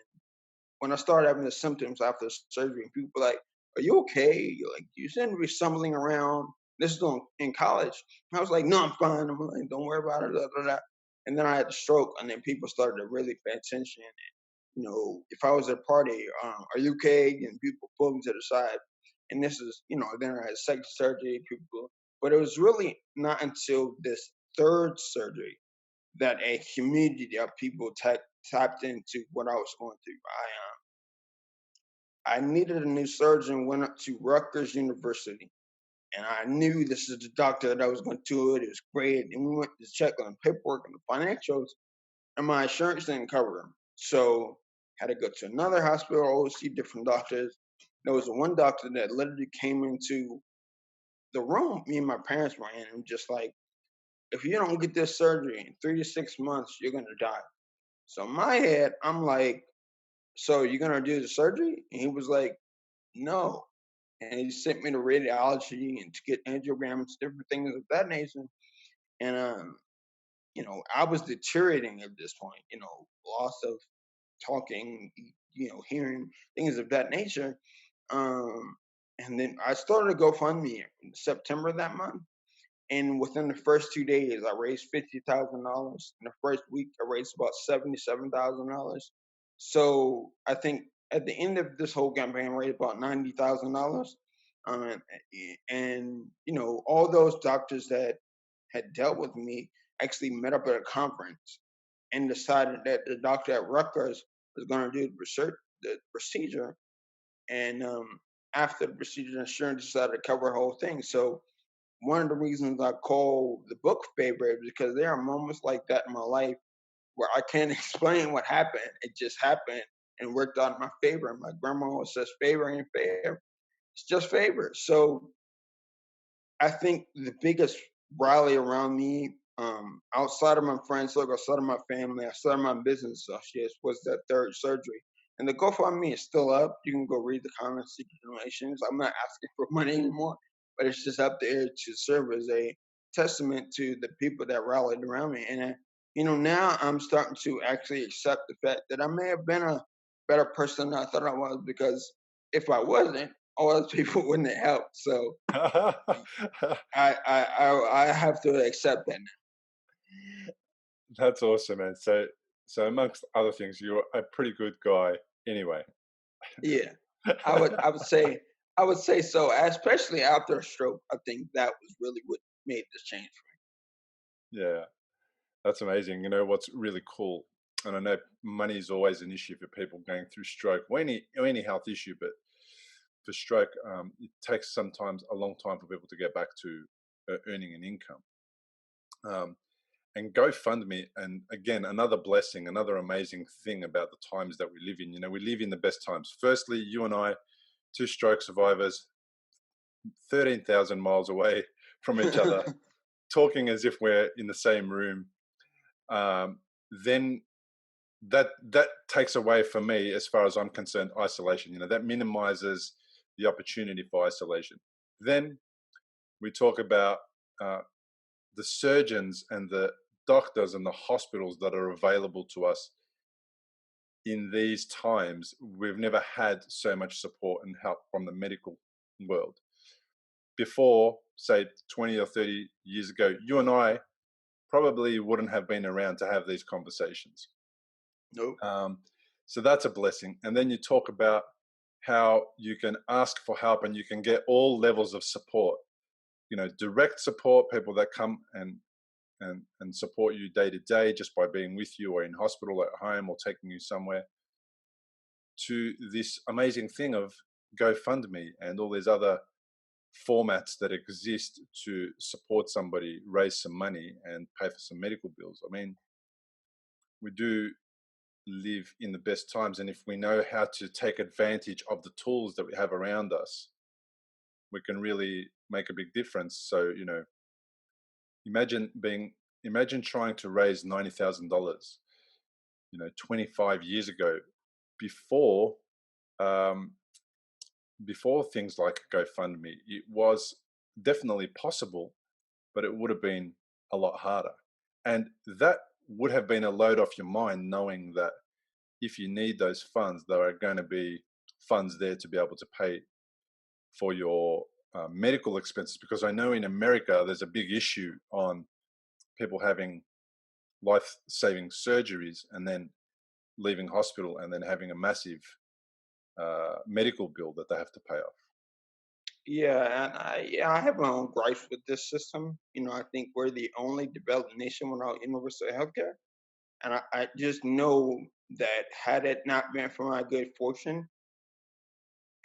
When I started having the symptoms after surgery, people were like, "Are you okay? You're like, you seem to be stumbling around." This is in college. I was like, "No, I'm fine." I'm like, "Don't worry about it." Da, da, da. And then I had a stroke, and then people started to really pay attention. If I was at a party, "Are you okay?" And people pulled me to the side. And this is, then I had second surgery. People, but it was really not until this third surgery that a community of people tapped into what I was going through. I needed a new surgeon, went up to Rutgers University, and I knew this is the doctor that was going to do it. It was great. And we went to check on the paperwork and the financials, and my insurance didn't cover them. So had to go to another hospital, see different doctors. There was one doctor that literally came into the room me and my parents were in, and just like, if you don't get this surgery in 3 to 6 months, you're gonna die. So in my head, I'm like, so you're gonna do the surgery? And he was like, no. And he sent me to radiology and to get angiograms, different things of that nature. And I was deteriorating at this point. Loss of talking, hearing, things of that nature. Um, and then I started a GoFundMe in September of that month. And within the first 2 days, I raised $50,000. In the first week, I raised about $77,000. So I think at the end of this whole campaign, I raised about $90,000. Um, and all those doctors that had dealt with me actually met up at a conference and decided that the doctor at Rutgers was going to do the procedure. And after the procedure, insurance decided to cover the whole thing. So one of the reasons I call the book favorite is because there are moments like that in my life where I can't explain what happened. It just happened and worked out in my favor. My grandma always says favor ain't fair. It's just favor. So I think the biggest rally around me, outside of my friends, circle, outside of my family, outside of my business associates, was that third surgery. And the GoFundMe is still up. You can go read the comments, seek donations. I'm not asking for money anymore, but it's just up there to serve as a testament to the people that rallied around me. And now I'm starting to actually accept the fact that I may have been a better person than I thought I was, because if I wasn't, all those people wouldn't have helped. So I have to accept that now. That's awesome, man. So amongst other things, you're a pretty good guy anyway. Yeah, I would say so. Especially after a stroke, I think that was really what made this change Yeah, that's amazing. You know what's really cool, and I know money is always an issue for people going through stroke or any health issue, but for stroke, it takes sometimes a long time for people to get back to earning an income. Um, and GoFundMe, and again, another blessing, another amazing thing about the times that we live in. You know, we live in the best times. Firstly, you and I, two stroke survivors, 13,000 miles away from each other, talking as if we're in the same room, um, then that takes away for me, as far as I'm concerned, isolation. That minimizes the opportunity for isolation. Then we talk about uh, the surgeons and the doctors and the hospitals that are available to us in these times. We've never had so much support and help from the medical world. Before, say, 20 or 30 years ago, you and I probably wouldn't have been around to have these conversations. Nope. So that's a blessing. And then you talk about how you can ask for help and you can get all levels of support. Direct support, people that come and support you day to day just by being with you or in hospital, at home, or taking you somewhere, to this amazing thing of GoFundMe and all these other formats that exist to support somebody, raise some money, and pay for some medical bills. I mean, we do live in the best times, and if we know how to take advantage of the tools that we have around us, we can really make a big difference. So, imagine trying to raise $90,000, 25 years ago, before um, before things like GoFundMe. It was definitely possible, but it would have been a lot harder. And that would have been a load off your mind, knowing that if you need those funds, there are going to be funds there to be able to pay for your medical expenses. Because I know in America, there's a big issue on people having life-saving surgeries and then leaving hospital and then having a massive medical bill that they have to pay off. Yeah, and I have my own gripes with this system. I think we're the only developed nation without universal healthcare. And I just know that had it not been for my good fortune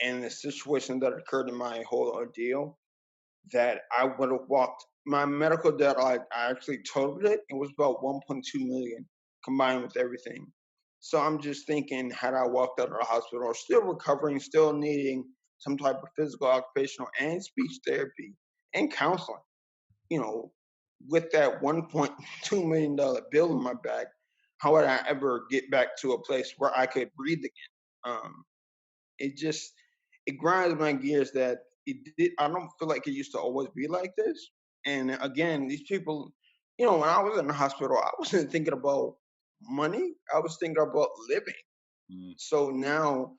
and the situation that occurred in my whole ordeal, that I would have walked my medical debt. I actually totaled it. It was about 1.2 million combined with everything. So I'm just thinking, had I walked out of the hospital or still recovering, still needing some type of physical, occupational, and speech therapy and counseling, you know, with that $1.2 million bill in my back, how would I ever get back to a place where I could breathe again? It just it grinds my gears that I don't feel like it used to always be like this. And again, these people, when I was in the hospital, I wasn't thinking about money. I was thinking about living. Mm. So now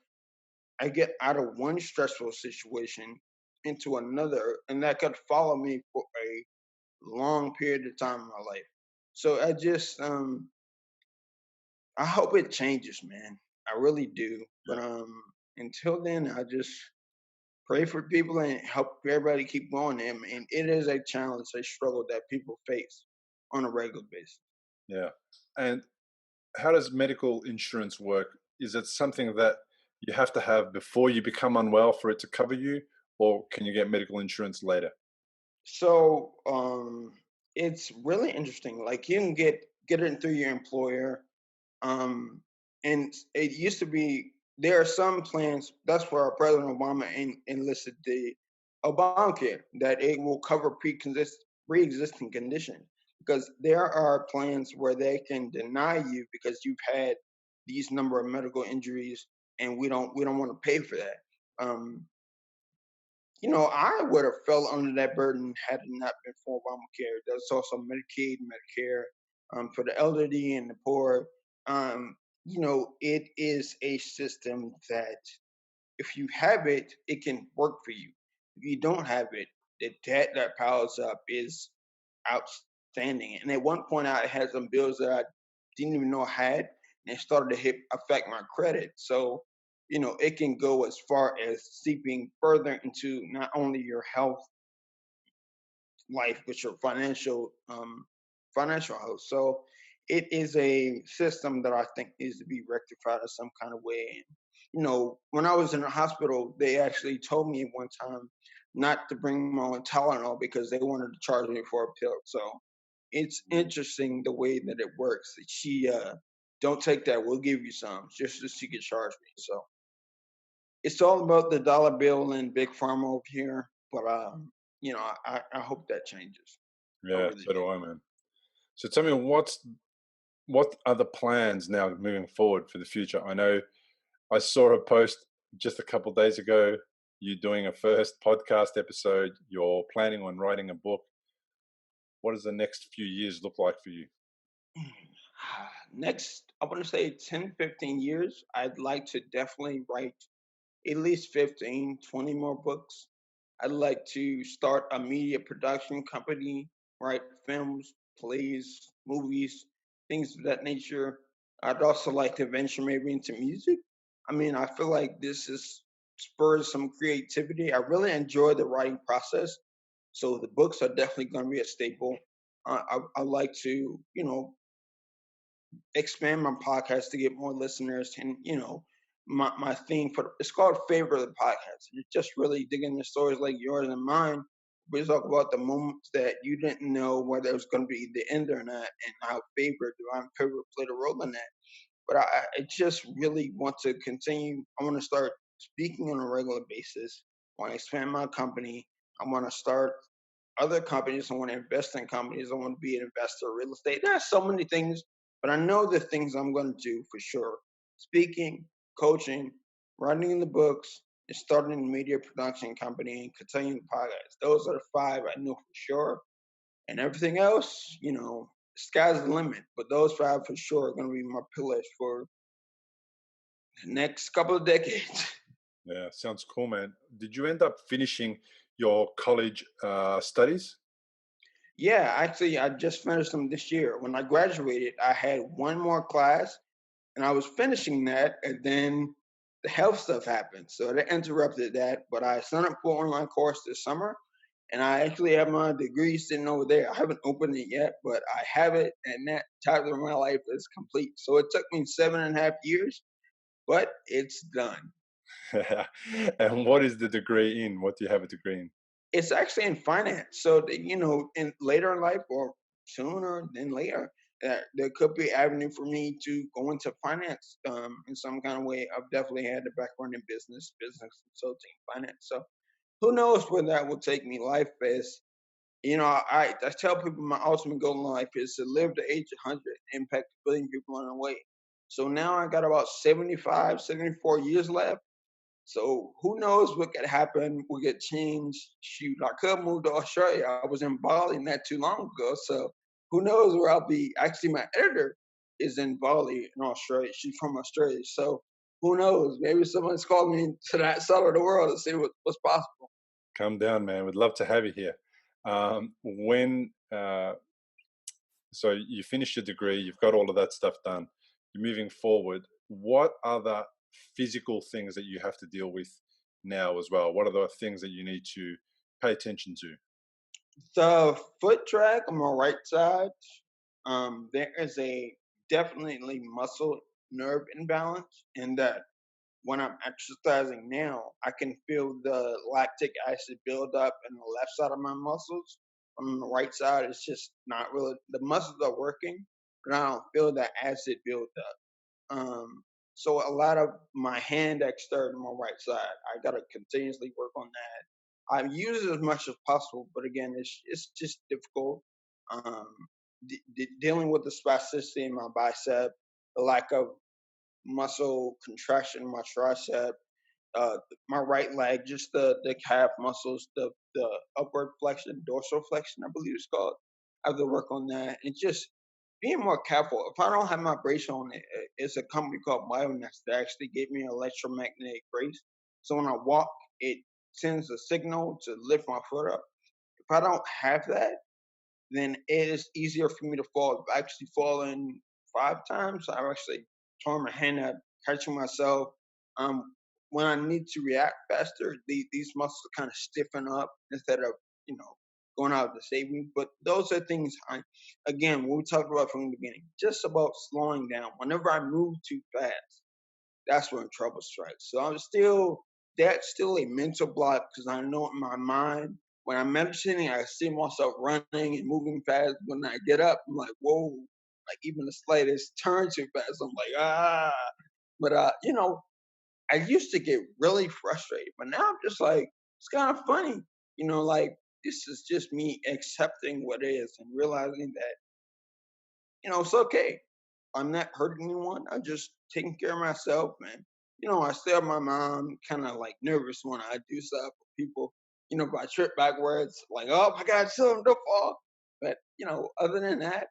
I get out of one stressful situation into another, and that could follow me for a long period of time in my life. So I hope it changes, man. I really do. Yeah. But until then, I just pray for people and help everybody keep going. And it is a challenge, a struggle that people face on a regular basis. Yeah. And how does medical insurance work? Is it something that you have to have before you become unwell for it to cover you, or can you get medical insurance later? So it's really interesting. Like you can get it through your employer. Um, and it used to be there are some plans. That's where President Obama enlisted the Obamacare that it will cover pre-existing conditions because there are plans where they can deny you because you've had these number of medical injuries and we don't want to pay for that. Um, I would have fell under that burden had it not been for Obamacare. There's also Medicaid, Medicare, for the elderly and the poor. It is a system that if you have it, it can work for you. If you don't have it, the debt that piles up is outstanding. And at one point, I had some bills that I didn't even know I had, and it started to affect my credit. So, it can go as far as seeping further into not only your health life, but your financial health. So, it is a system that I think needs to be rectified in some kind of way. And, when I was in the hospital, they actually told me one time not to bring my own Tylenol because they wanted to charge me for a pill. So it's interesting the way that it works. She don't take that, we'll give you some, just so she could charge me. So it's all about the dollar bill and big pharma over here. But I hope that changes. I Yeah, really so do. do I, man. So tell me, what are the plans now moving forward for the future? I know I saw a post just a couple of days ago. You doing a first podcast episode. You're planning on writing a book. What does the next few years look like for you? Next, I want to say 10, 15 years, I'd like to definitely write at least 15, 20 more books. I'd like to start a media production company, write films, plays, movies, things of that nature. I'd also like to venture maybe into music. I mean, I feel like this is spurs some creativity. I really enjoy the writing process. So the books are definitely going to be a staple. I like to, expand my podcast to get more listeners. And my theme for it's called Favor the Podcast. And it's just really digging into stories like yours and mine. We talk about the moments that you didn't know whether it was going to be the end or not, and how divine favor played a role in that. But I just really want to continue. I want to start speaking on a regular basis. I want to expand my company. I want to start other companies. I want to invest in companies. I want to be an investor in real estate. There are so many things, but I know the things I'm going to do for sure. Speaking, coaching, writing the books, and starting a media production company and continuing the podcast. Those are the five I know for sure. And everything else, sky's the limit. But those five for sure are going to be my pillars for the next couple of decades. Yeah, sounds cool, man. Did you end up finishing your college studies? Yeah, actually, I just finished them this year. When I graduated, I had one more class and I was finishing that, and then the health stuff happened. So that interrupted that. But I signed up for an online course this summer, and I actually have my degree sitting over there. I haven't opened it yet, but I have it, and that chapter of my life is complete. So it took me 7.5 years, but it's done. And what is the degree in? What do you have a degree in? It's actually in finance. So, in later in life or sooner than later, there could be avenue for me to go into finance in some kind of way. I've definitely had a background in business consulting, finance. So who knows where that will take me? Life is, I tell people my ultimate goal in life is to live to age 100, impact a billion people in a way. So now I got about 75, 74 years left. So who knows what could happen? What could change? Shoot, I could move to Australia. I was in Bali not too long ago. So who knows where I'll be? Actually, my editor is in Bali in Australia. She's from Australia. So who knows? Maybe someone's called me to that side of the world to see what's possible. Come down, man. We'd love to have you here. When so you finished your degree, you've got all of that stuff done. You're moving forward. What other physical things that you have to deal with now as well? What are the things that you need to pay attention to? The foot track on my right side, there is a definitely muscle nerve imbalance in that when I'm exercising now, I can feel the lactic acid build up in the left side of my muscles. On the right side, it's just not really, the muscles are working, but I don't feel that acid build up. Um, so a lot of my hand dexterity on my right side, I gotta continuously work on that. I use it as much as possible, but again, it's just difficult. Um, Dealing with the spasticity in my bicep, the lack of muscle contraction in my tricep, my right leg, just the calf muscles, the upward flexion, dorsal flexion, I believe it's called. I have to work on that, and just being more careful. If I don't have my brace on, it's a company called BioNext that actually gave me an electromagnetic brace. So when I walk, it sends a signal to lift my foot up. If I don't have that, then it is easier for me to fall. I've actually fallen 5 times. I've actually torn my hand up, catching myself. Um, when I need to react faster, these muscles kind of stiffen up instead of you know going out to save me. But those are things again, what we talked about from the beginning, just about slowing down. Whenever I move too fast, that's when trouble strikes. So that's still a mental block because I know in my mind when I'm meditating, I see myself running and moving fast. When I get up, I'm like, whoa, like even the slightest turn too fast, I'm like, ah. But I used to get really frustrated, but now I'm just like, it's kind of funny, like this is just me accepting what is and realizing that, it's okay. I'm not hurting anyone. I'm just taking care of myself, man. I still have my mom kind of like nervous when I do stuff with people. If I trip backwards, like, oh my God, something to fall. But other than that,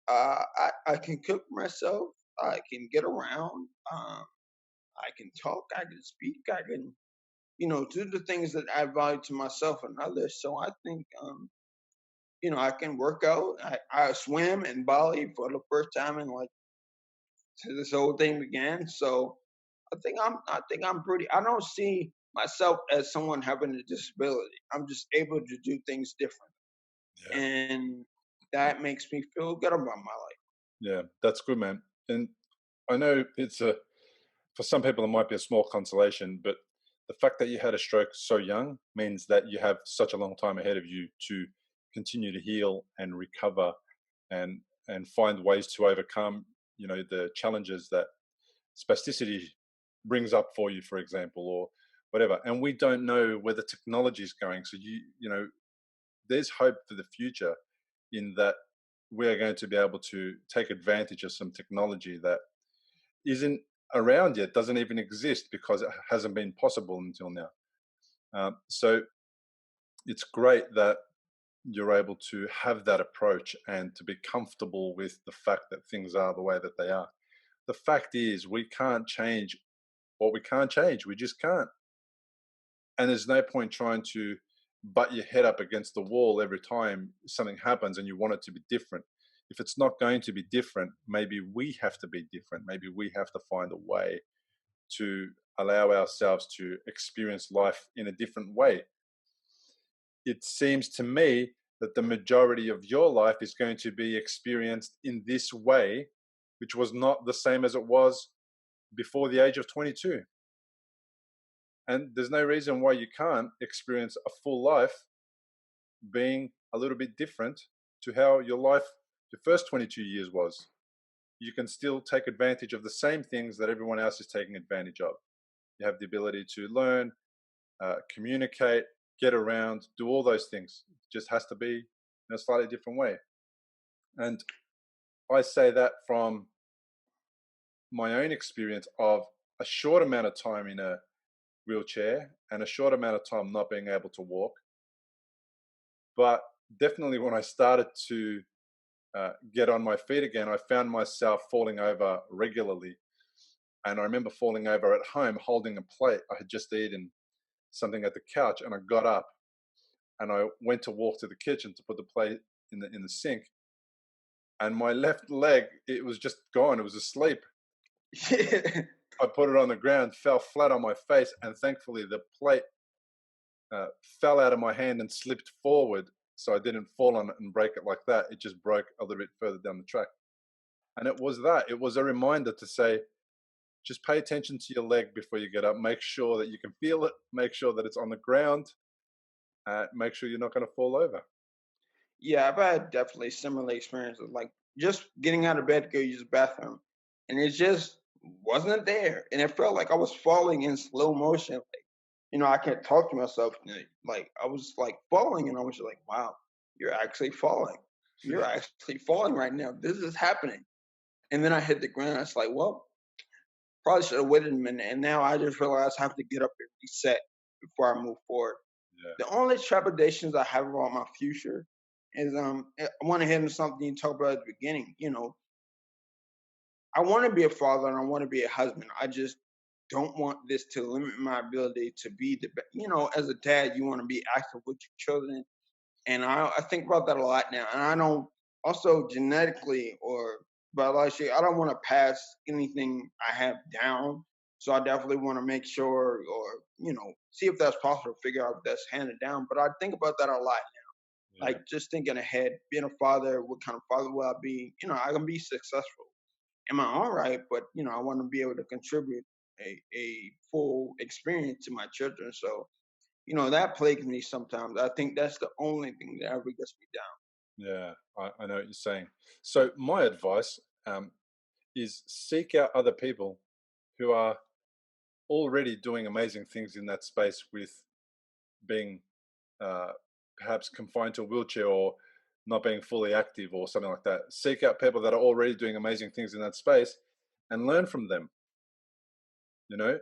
I can cook myself. I can get around. I can talk. I can speak. I can, do the things that I value to myself and others. So I think, I can work out. I swim in Bali for the first time in like since this whole thing began. So I think I'm pretty. I don't see myself as someone having a disability. I'm just able to do things different, Yeah. and that makes me feel good about my life. Yeah, that's good, man. And I know it's for some people it might be a small consolation, but the fact that you had a stroke so young means that you have such a long time ahead of you to continue to heal and recover and find ways to overcome, the challenges that spasticity brings up for you, for example, or whatever. And we don't know where the technology is going. So there's hope for the future in that we're going to be able to take advantage of some technology that isn't around yet, doesn't even exist because it hasn't been possible until now. So it's great that you're able to have that approach and to be comfortable with the fact that things are the way that they are. The fact is, we can't change what we can't change. We just can't. And there's no point trying to butt your head up against the wall every time something happens and you want it to be different. If it's not going to be different, maybe we have to be different. Maybe we have to find a way to allow ourselves to experience life in a different way. It seems to me that the majority of your life is going to be experienced in this way, which was not the same as it was before the age of 22. And there's no reason why you can't experience a full life being a little bit different to how your first 22 years was. You can still take advantage of the same things that everyone else is taking advantage of. You have the ability to learn, communicate, get around, do all those things. It just has to be in a slightly different way. And I say that from my own experience of a short amount of time in a wheelchair and a short amount of time not being able to walk. But definitely when I started to get on my feet again, I found myself falling over regularly. And I remember falling over at home holding a plate. I had just eaten something at the couch and I got up and I went to walk to the kitchen to put the plate in the sink. And my left leg, it was just gone. It was asleep. I put it on the ground, fell flat on my face, and thankfully the plate fell out of my hand and slipped forward, so I didn't fall on it and break it like that. It just broke a little bit further down the track. And it was that. It was a reminder to say, just pay attention to your leg before you get up. Make sure that you can feel it. Make sure that it's on the ground. Make sure you're not going to fall over. Yeah, I've had definitely similar experiences, like just getting out of bed to go use the bathroom, and it just wasn't there, and it felt like I was falling in slow motion. Like, I can't talk to myself. Like I was like falling, and I was like, "Wow, you're actually falling. You're actually falling right now. This is happening." And then I hit the ground. It's like, well, probably should have waited a minute. And now I just realized I have to get up and reset before I move forward. Yeah. The only trepidations I have about my future is I want to hit on something you talked about at the beginning. I want to be a father and I want to be a husband. I just don't want this to limit my ability to be the best. As a dad, you want to be active with your children, and I think about that a lot now. And I don't also genetically or biologically, I don't want to pass anything I have down. So I definitely want to make sure, or see if that's possible, figure out if that's handed down. But I think about that a lot. Yeah. Like just thinking ahead, being a father, what kind of father will I be? I can be successful in my own right, but I want to be able to contribute a full experience to my children. So that plagues me sometimes. I think that's the only thing that ever gets me down. Yeah, I know what you're saying. So my advice is seek out other people who are already doing amazing things in that space with being uh, perhaps confined to a wheelchair or not being fully active or something like that. Seek out people that are already doing amazing things in that space and learn from them,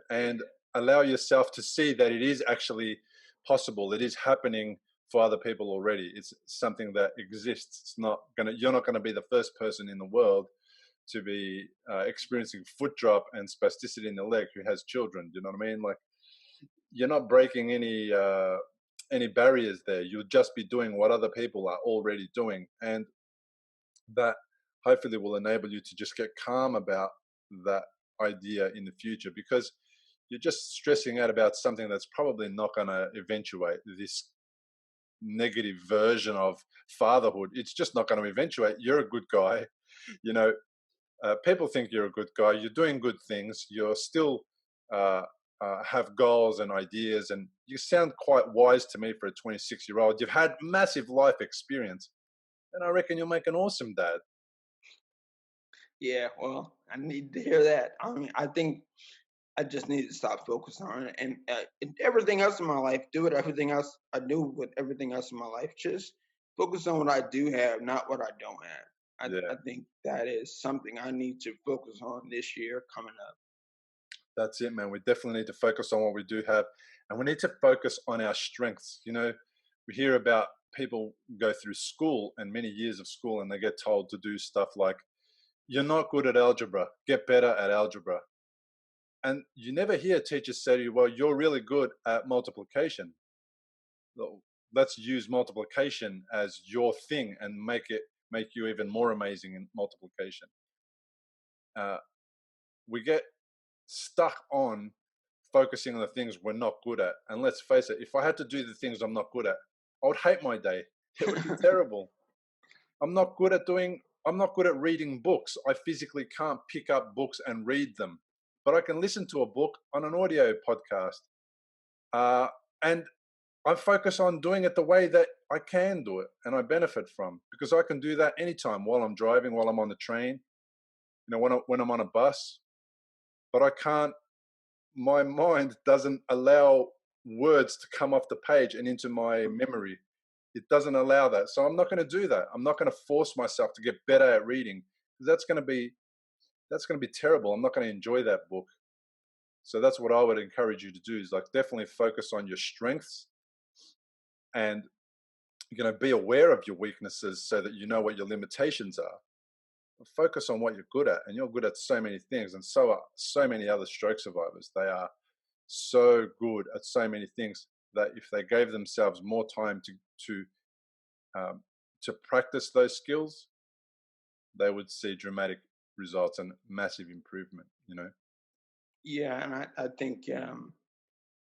and allow yourself to see that it is actually possible. It is happening for other people already. It's something that exists. You're not gonna be the first person in the world to be experiencing foot drop and spasticity in the leg who has children. Do you know what I mean? Like, you're not breaking any barriers there. You'll just be doing what other people are already doing, and that hopefully will enable you to just get calm about that idea in the future, because you're just stressing out about something that's probably not going to eventuate. This negative version of fatherhood, it's just not going to eventuate. You're a good guy. you know People think you're a good guy. You're doing good things. You're still uh, have goals and ideas, and you sound quite wise to me for a 26-year-old. You've had massive life experience, and I reckon you'll make an awesome dad. Yeah, well, I need to hear that. I mean, I think I just need to stop focusing on it and everything else in my life. Do it. Everything else I do with everything else in my life. Just focus on what I do have, not what I don't have. I Yeah, think that is something I need to focus on this year coming up. that's it, man. We definitely need to focus on what we do have, and we need to focus on our strengths. We hear about people go through school and many years of school, and they get told to do stuff like, "You're not good at algebra. Get better at algebra." And you never hear teachers say to you, "Well, you're really good at multiplication. Well, let's use multiplication as your thing and make you even more amazing in multiplication." Uh, we get stuck on focusing on the things we're not good at. And let's face it, if I had to do the things I'm not good at, I would hate my day. It would be terrible. I'm not good at reading books. I physically can't pick up books and read them, but I can listen to a book on an audio podcast. And I focus on doing it the way that I can do it and I benefit from, because I can do that anytime, while I'm driving, while I'm on the train, when I'm on a bus. But I can't, my mind doesn't allow words to come off the page and into my memory. It doesn't allow that. So I'm not going to do that. I'm not going to force myself to get better at reading, because that's going to be terrible. I'm not going to enjoy that book. So that's what I would encourage you to do, is like definitely focus on your strengths, and be aware of your weaknesses so that you know what your limitations are. Focus on what you're good at, and you're good at so many things, and so are so many other stroke survivors. They are so good at so many things that if they gave themselves more time to um, to practice those skills, they would see dramatic results and massive improvement. Yeah, and I think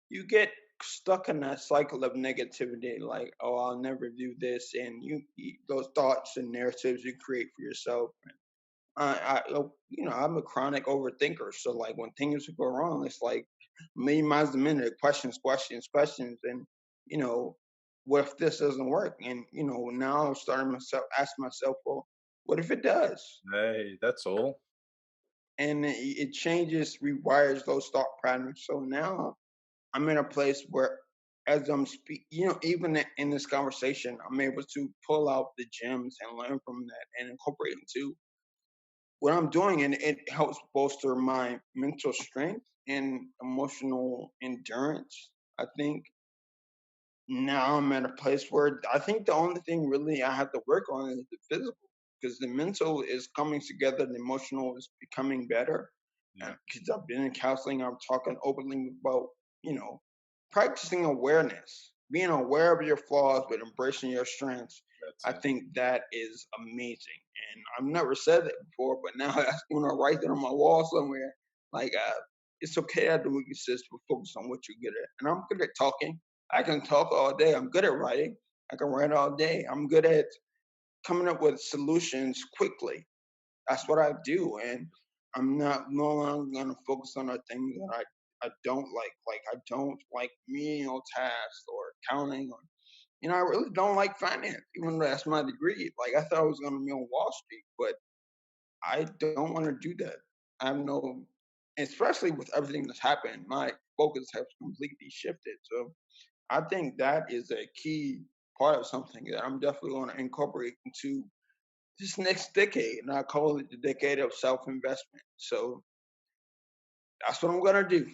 you get stuck in that cycle of negativity, like, oh, I'll never do this, and those thoughts and narratives you create for yourself. I'm a chronic overthinker, so like when things go wrong, it's like a million miles a minute, questions, questions, questions, and you know, what if this doesn't work? And now I'm starting myself, ask myself, well, what if it does? Hey, that's all. And it changes, rewires those thought patterns. So now I'm in a place where, as I'm even in this conversation, I'm able to pull out the gems and learn from that and incorporate into what I'm doing, and it helps bolster my mental strength and emotional endurance. I think now I'm at a place where I think the only thing really I have to work on is the physical, because the mental is coming together, the emotional is becoming better. Yeah, Because I've been in counseling, I'm talking openly about, you know, practicing awareness, being aware of your flaws, but embracing your strengths. that's I it. think that is amazing. And I've never said that before, but now I want to write that on my wall somewhere. Like, it's okay to do what you says, but focus on what you're good at. And I'm good at talking. I can talk all day. I'm good at writing. I can write all day. I'm good at coming up with solutions quickly. That's what I do, and I'm not no longer gonna focus on the things that I don't like. Like I don't like menial tasks or accounting, or I really don't like finance, even though that's my degree. Like I thought I was gonna be on Wall Street, but I don't want to do that. I have no, especially with everything that's happened, my focus has completely shifted. So I think that is a key part of something that I'm definitely going to incorporate into this next decade. And I call it the decade of self-investment. So that's what I'm going to do.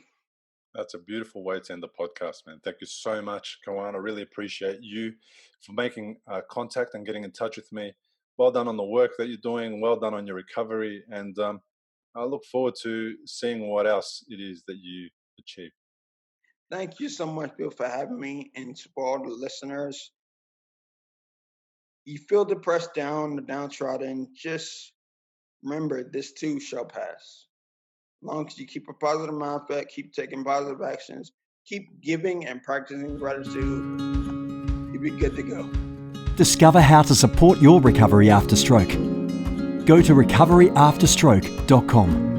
That's a beautiful way to end the podcast, man. Thank you so much, Kawan. I really appreciate you for making contact and getting in touch with me. Well done on the work that you're doing. Well done on your recovery. And I look forward to seeing what else it is that you achieve. Thank you so much, Bill, for having me. And to all the listeners, you feel depressed, down, the downtrodden, just remember this too shall pass. As long as you keep a positive mindset, keep taking positive actions, keep giving and practicing gratitude, you'll be good to go. Discover how to support your recovery after stroke. Go to recoveryafterstroke.com.